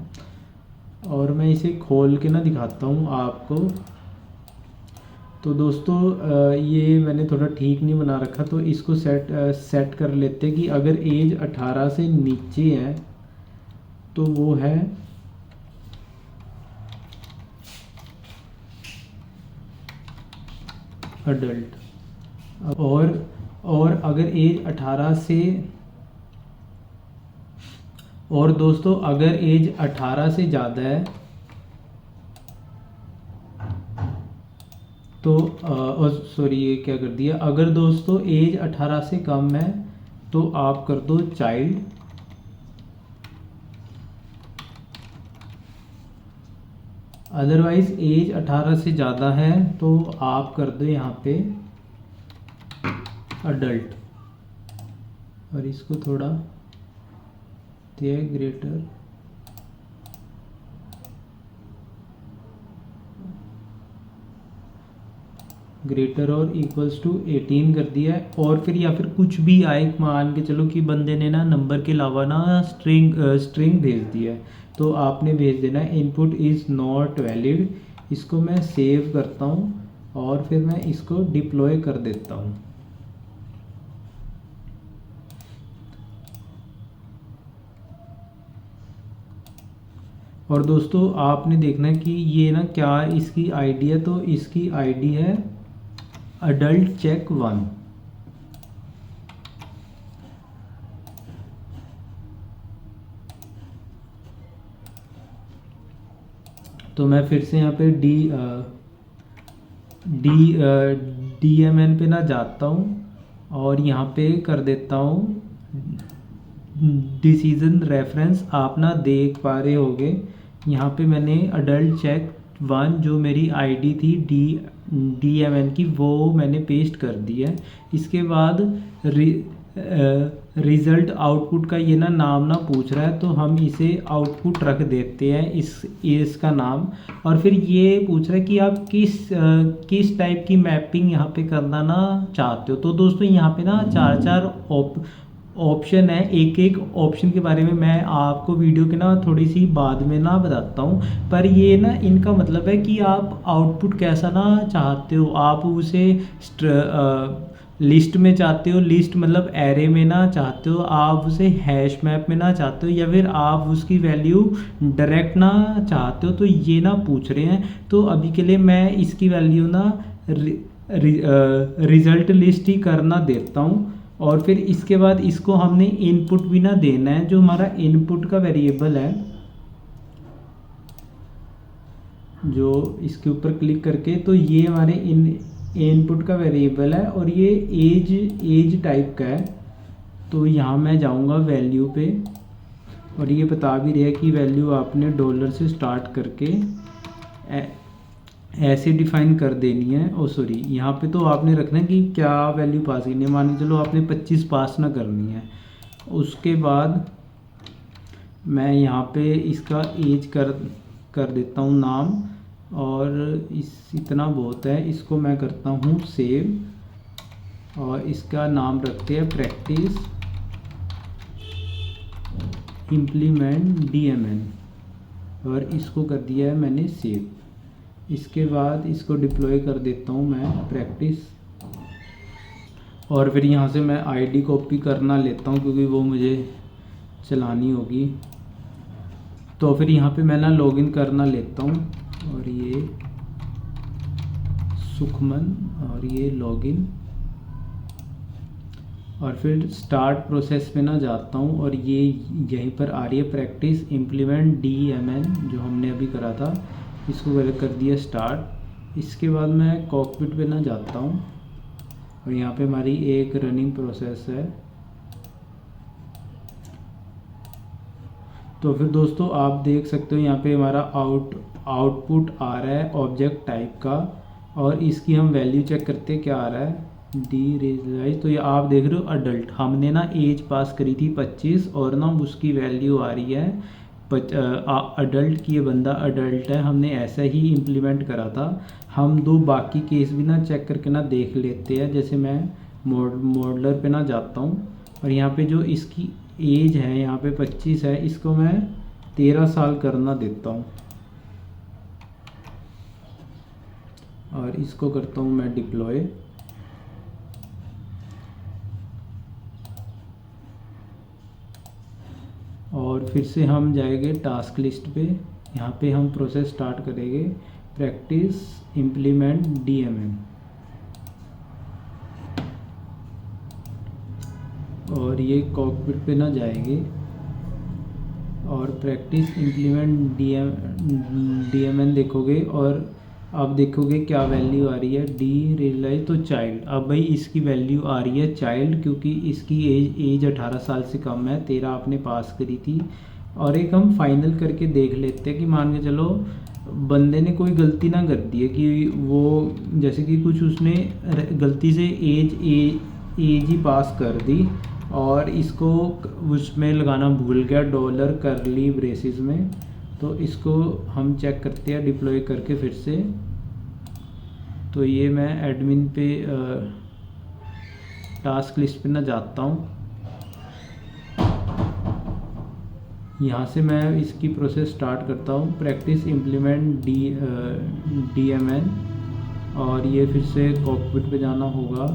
और मैं इसे खोल के ना दिखाता हूँ आपको। तो दोस्तों ये मैंने थोड़ा ठीक नहीं बना रखा, तो इसको सेट कर लेते हैं कि अगर एज 18 से नीचे है तो वो है अडल्ट। और अगर एज 18 से, और दोस्तों अगर एज 18 से ज़्यादा है तो सॉरी ये क्या कर दिया, अगर दोस्तों एज 18 से कम है तो आप कर दो चाइल्ड। अदरवाइज एज 18 से ज़्यादा है तो आप कर दो यहाँ पे अडल्ट। और इसको थोड़ा दिया ग्रेटर, ग्रेटर और इक्वल्स टू 18 कर दिया है। और फिर या फिर कुछ भी आए, मान के चलो कि बंदे ने ना नंबर के अलावा ना स्ट्रिंग भेज दिया है, तो आपने भेज देना है इनपुट इज़ नॉट वैलिड। इसको मैं सेव करता हूँ और फिर मैं इसको डिप्लॉय कर देता हूँ। और दोस्तों आपने देखना है कि ये ना क्या इसकी आईडी है, तो इसकी आईडी है अडल्ट चेक 1। तो मैं फिर से यहाँ पे DMN पे ना जाता हूँ और यहाँ पे कर देता हूँ डिसीजन रेफरेंस। आप ना देख पा रहे होगे यहाँ पे मैंने अडल्ट चेक 1 जो मेरी आईडी थी DMN की, वो मैंने पेस्ट कर दी है। इसके बाद रिज़ल्ट आउटपुट का ये ना नाम ना पूछ रहा है, तो हम इसे आउटपुट रख देते हैं इसका नाम। और फिर ये पूछ रहा है कि आप किस टाइप की मैपिंग यहाँ पे करना ना चाहते हो। तो दोस्तों यहाँ पे ना 4 ऑप्शन है। एक ऑप्शन के बारे में मैं आपको वीडियो के ना थोड़ी सी बाद में ना बताता हूँ, पर ये ना इनका मतलब है कि आप आउटपुट कैसा ना चाहते हो। आप उसे लिस्ट में चाहते हो, लिस्ट मतलब एरे में ना चाहते हो, आप उसे हैश मैप में ना चाहते हो, या फिर आप उसकी वैल्यू डायरेक्ट ना चाहते हो, तो ये ना पूछ रहे हैं। तो अभी के लिए मैं इसकी वैल्यू ना रिज़ल्ट लिस्ट ही करना देता हूँ। और फिर इसके बाद इसको हमने इनपुट भी ना देना है, जो हमारा इनपुट का वेरिएबल है, जो इसके ऊपर क्लिक करके, तो ये हमारे इनपुट का वेरिएबल है और ये एज टाइप का है। तो यहाँ मैं जाऊँगा वैल्यू पे, और ये बता भी रहा है कि वैल्यू आपने डॉलर से स्टार्ट करके ऐसे डिफाइन कर देनी है। ओ सॉरी, यहाँ पे तो आपने रखना है कि क्या वैल्यू पास करनी है। मान के चलो आपने 25 पास ना करनी है। उसके बाद मैं यहाँ पे इसका एज कर देता हूँ नाम, और इतना बहुत है। इसको मैं करता हूँ सेव, और इसका नाम रखते हैं प्रैक्टिस इम्प्लीमेंट DMN, और इसको कर दिया है मैंने सेव। इसके बाद इसको डिप्लॉय कर देता हूँ मैं प्रैक्टिस, और फिर यहाँ से मैं आईडी कॉपी करना लेता हूँ क्योंकि वो मुझे चलानी होगी। तो फिर यहाँ पे मैं ना लॉगिन करना लेता हूँ, और ये सुखमन, और ये लॉगिन, और फिर स्टार्ट प्रोसेस पे ना जाता हूँ, और ये यहीं पर आ रही है प्रैक्टिस इम्प्लीमेंट DMN जो हमने अभी करा था, इसको कर दिया स्टार्ट। इसके बाद मैं कॉकपिट पे ना जाता हूँ, और यहाँ पे हमारी एक रनिंग प्रोसेस है। तो फिर दोस्तों आप देख सकते हो यहाँ पे हमारा आउटपुट आ रहा है ऑब्जेक्ट टाइप का, और इसकी हम वैल्यू चेक करते हैं क्या आ रहा है डीरेजलाइज। तो ये आप देख रहे हो अडल्ट, हमने ना एज पास करी थी 25, और ना उसकी वैल्यू आ रही है अडल्ट की। ये बंदा अडल्ट है, हमने ऐसा ही इम्प्लीमेंट करा था। हम दो बाकी केस भी ना चेक करके ना देख लेते हैं। जैसे मैं मॉडलर पे ना जाता हूँ, और यहाँ पे जो इसकी एज है यहाँ पे 25 है, इसको मैं 13 साल करना देता हूँ। और इसको करता हूँ मैं डिप्लॉय। और फिर से हम जाएंगे टास्क लिस्ट पे, यहाँ पे हम प्रोसेस स्टार्ट करेंगे प्रैक्टिस इम्प्लीमेंट DMN, और ये कॉकपिट पे ना जाएंगे और प्रैक्टिस इम्प्लीमेंट DMN देखोगे और आप देखोगे क्या वैल्यू आ रही है, डी रियलाइज तो चाइल्ड। अब भाई इसकी वैल्यू आ रही है चाइल्ड क्योंकि इसकी एज 18 साल से कम है, 13 आपने पास करी थी। और एक हम फाइनल करके देख लेते हैं कि मान के चलो बंदे ने कोई गलती ना कर दी है कि वो जैसे कि कुछ उसने गलती से एज ही पास कर दी और इसको उसमें लगाना भूल गया डॉलर करली ब्रेसिस में। तो इसको हम चेक करते हैं डिप्लॉय करके फिर से। तो ये मैं एडमिन पे टास्क लिस्ट पे ना जाता हूँ, यहाँ से मैं इसकी प्रोसेस स्टार्ट करता हूँ प्रैक्टिस इम्प्लीमेंट DMN, और ये फिर से कॉकपिट पे जाना होगा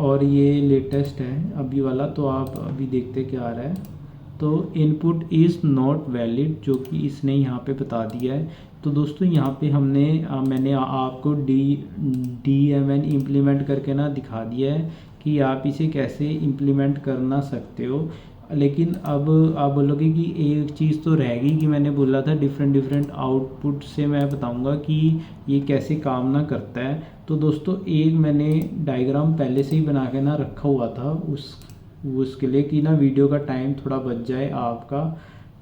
और ये लेटेस्ट है अभी वाला। तो आप अभी देखते क्या आ रहा है, तो इनपुट इज़ नॉट वैलिड जो कि इसने यहाँ पे बता दिया है। तो दोस्तों यहाँ पे मैंने आपको DMN इम्प्लीमेंट करके ना दिखा दिया है कि आप इसे कैसे इम्प्लीमेंट करना सकते हो। लेकिन अब आप बोलोगे कि एक चीज़ तो रह गई कि मैंने बोला था डिफरेंट आउटपुट से मैं बताऊंगा कि ये कैसे काम ना करता है। तो दोस्तों एक मैंने डायग्राम पहले से ही बना के ना रखा हुआ था उसके लिए कि ना वीडियो का टाइम थोड़ा बच जाए आपका।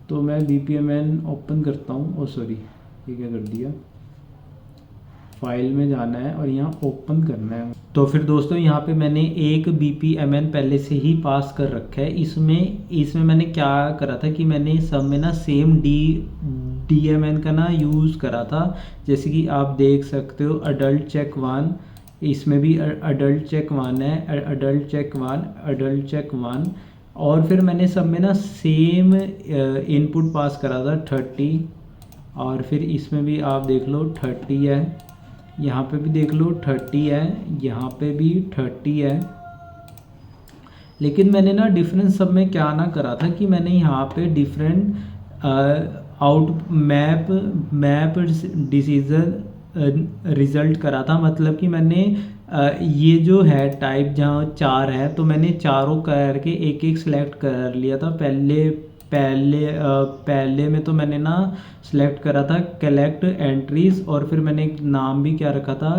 तो मैं BPMN ओपन करता हूँ, सॉरी ये क्या कर दिया, फाइल में जाना है और यहाँ ओपन करना है। तो फिर दोस्तों यहाँ पे मैंने एक BPMN पहले से ही पास कर रखा है। इसमें मैंने क्या करा था कि मैंने सब में ना सेम DMN का ना यूज़ करा था। जैसे कि आप देख सकते हो अडल्ट चेक 1, इसमें भी अडल्ट चेक 1 है, अडल्ट चेक 1, अडल्ट चेक 1। और फिर मैंने सब में ना सेम इनपुट पास करा था 30, और फिर इसमें भी आप देख लो 30 है, यहाँ पे भी देख लो 30 है, यहाँ पे भी 30 है। लेकिन मैंने ना डिफरेंस सब में क्या ना करा था कि मैंने यहाँ पे डिफरेंट मैप डिसीजन रिजल्ट करा था। मतलब कि मैंने ये जो है टाइप जहाँ 4 है तो मैंने चारों करके एक एक सेलेक्ट कर लिया था। पहले में तो मैंने ना सेलेक्ट करा था कलेक्ट एंट्रीज, और फिर मैंने एक नाम भी क्या रखा था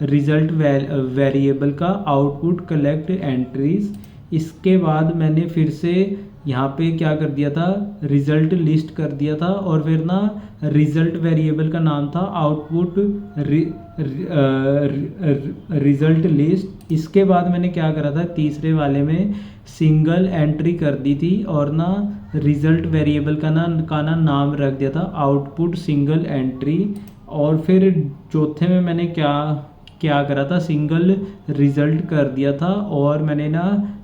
रिजल्ट वेरिएबल का आउटपुट कलेक्ट एंट्रीज। इसके बाद मैंने फिर से यहाँ पे क्या कर दिया था रिजल्ट लिस्ट कर दिया था, और फिर ना रिजल्ट वेरिएबल का नाम था आउटपुट रिजल्ट लिस्ट। इसके बाद मैंने क्या करा था तीसरे वाले में सिंगल एंट्री कर दी थी और ना रिजल्ट वेरिएबल का ना नाम रख दिया था आउटपुट सिंगल एंट्री। और फिर चौथे में मैंने क्या करा था सिंगल रिजल्ट कर दिया था, और मैंने ना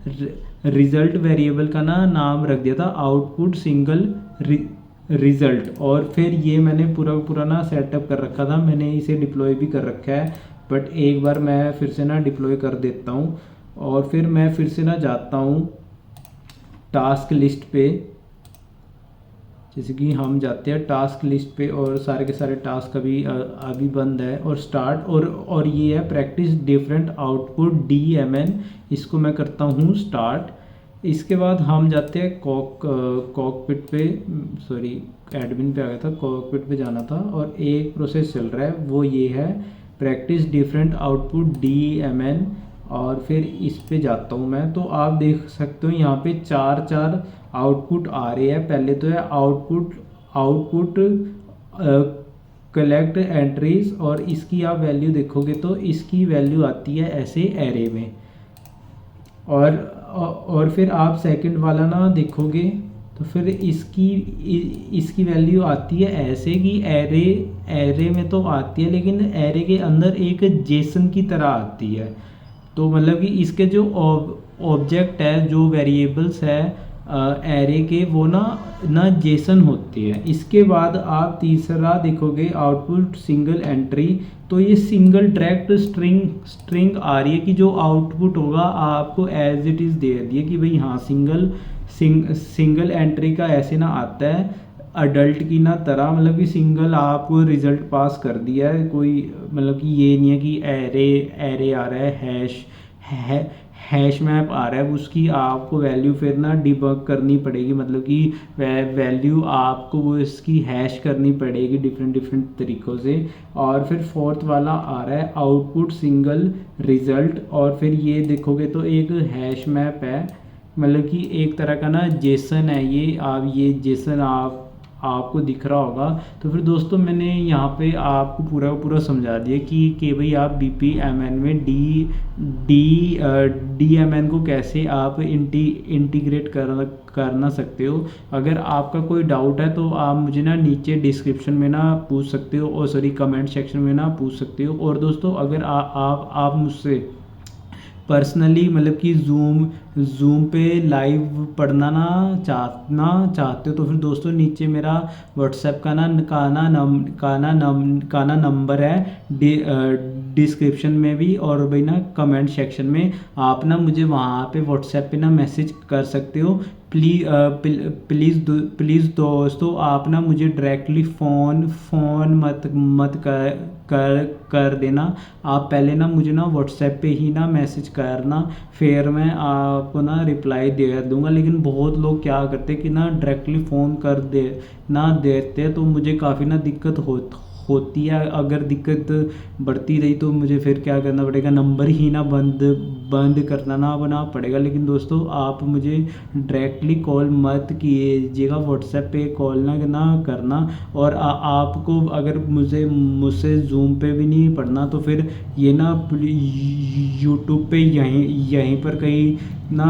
रिजल्ट वेरिएबल का नाम रख दिया था आउटपुट सिंगल रिजल्ट। और फिर ये मैंने पूरा ना सेटअप कर रखा था, मैंने इसे डिप्लॉय भी कर रखा है। बट एक बार मैं फिर से ना डिप्लॉय कर देता हूँ, और फिर मैं फिर से ना जाता हूँ टास्क लिस्ट पे। जैसे कि हम जाते हैं टास्क लिस्ट पे और सारे के सारे टास्क अभी बंद है, और स्टार्ट और ये है प्रैक्टिस डिफरेंट आउटपुट DMN, इसको मैं करता हूँ स्टार्ट। इसके बाद हम जाते हैं कॉकपिट पे, सॉरी एडमिन पे आ गया था, कॉकपिट पे जाना था, और एक प्रोसेस चल रहा है वो ये है प्रैक्टिस डिफरेंट आउटपुट DMN, और फिर इस पे जाता हूँ मैं। तो आप देख सकते हो यहाँ पे 4 आउटपुट आ रहे हैं। पहले तो है आउटपुट कलेक्ट एंट्रीज, और इसकी आप वैल्यू देखोगे तो इसकी वैल्यू आती है ऐसे एरे में। और फिर आप सेकंड वाला ना देखोगे तो फिर इसकी वैल्यू आती है ऐसे कि एरे में तो आती है, लेकिन एरे के अंदर एक जेसन की तरह आती है। तो मतलब कि इसके जो ऑब्जेक्ट है, जो वेरिएबल्स है, एरे के वो ना जेसन होती है। इसके बाद आप तीसरा देखोगे आउटपुट सिंगल एंट्री, तो ये सिंगल डायरेक्ट स्ट्रिंग आ रही है कि जो आउटपुट होगा आपको एज इट इज़ दे दिए कि भाई हाँ सिंगल एंट्री का ऐसे ना आता है अडल्ट की ना तरह, मतलब कि सिंगल आपको रिजल्ट पास कर दिया है कोई, मतलब कि ये नहीं है कि एरे आ रहा है हैश मैप आ रहा है, उसकी आपको वैल्यू फिर ना डिबग करनी पड़ेगी, मतलब कि वैल्यू आपको वो इसकी हैश करनी पड़ेगी डिफरेंट तरीक़ों से। और फिर फोर्थ वाला आ रहा है आउटपुट सिंगल रिज़ल्ट, और फिर ये देखोगे तो एक हैश मैप है, मतलब कि एक तरह का ना जेसन है ये जेसन आपको दिख रहा होगा। तो फिर दोस्तों मैंने यहाँ पे आपको पूरा समझा दिया कि भाई आप BPMN में DMN को कैसे आप इंटीग्रेट करना सकते हो। अगर आपका कोई डाउट है तो आप मुझे ना नीचे डिस्क्रिप्शन में ना पूछ सकते हो, और सॉरी कमेंट सेक्शन में ना पूछ सकते हो। और दोस्तों अगर आप मुझसे पर्सनली मतलब कि जूम पे लाइव पढ़ना ना चाहते हो तो फिर दोस्तों नीचे मेरा व्हाट्सएप का नंबर है डिस्क्रिप्शन में भी, और भाई ना कमेंट सेक्शन में आप ना मुझे वहाँ पे व्हाट्सएप पे ना मैसेज कर सकते हो। प्लीज़ दोस्तों आप ना मुझे डायरेक्टली फ़ोन मत कर देना। आप पहले ना मुझे ना व्हाट्सएप पे ही ना मैसेज करना, फिर मैं आपको ना रिप्लाई दे दूँगा। लेकिन बहुत लोग क्या करते कि ना डायरेक्टली फ़ोन कर देते, तो मुझे काफ़ी ना दिक्कत होती है। अगर दिक्कत बढ़ती रही तो मुझे फिर क्या करना पड़ेगा, नंबर ही ना बंद करना पड़ेगा। लेकिन दोस्तों आप मुझे डायरेक्टली कॉल मत कीजिएगा, व्हाट्सएप पे कॉल ना करना। और आपको अगर मुझसे जूम पे भी नहीं पढ़ना तो फिर ये ना यूट्यूब पे यहीं पर कहीं ना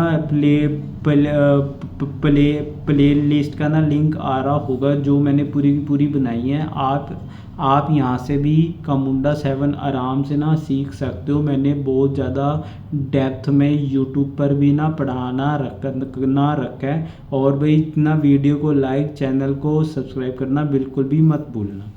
प्ले लिस्ट का ना लिंक आ रहा होगा जो मैंने पूरी की पूरी बनाई है। आप यहाँ से भी कामुंडा 7 आराम से ना सीख सकते हो। मैंने बहुत ज़्यादा डेप्थ में यूट्यूब पर भी ना पढ़ाना रखा है। और भाई इतना वीडियो को लाइक, चैनल को सब्सक्राइब करना बिल्कुल भी मत भूलना।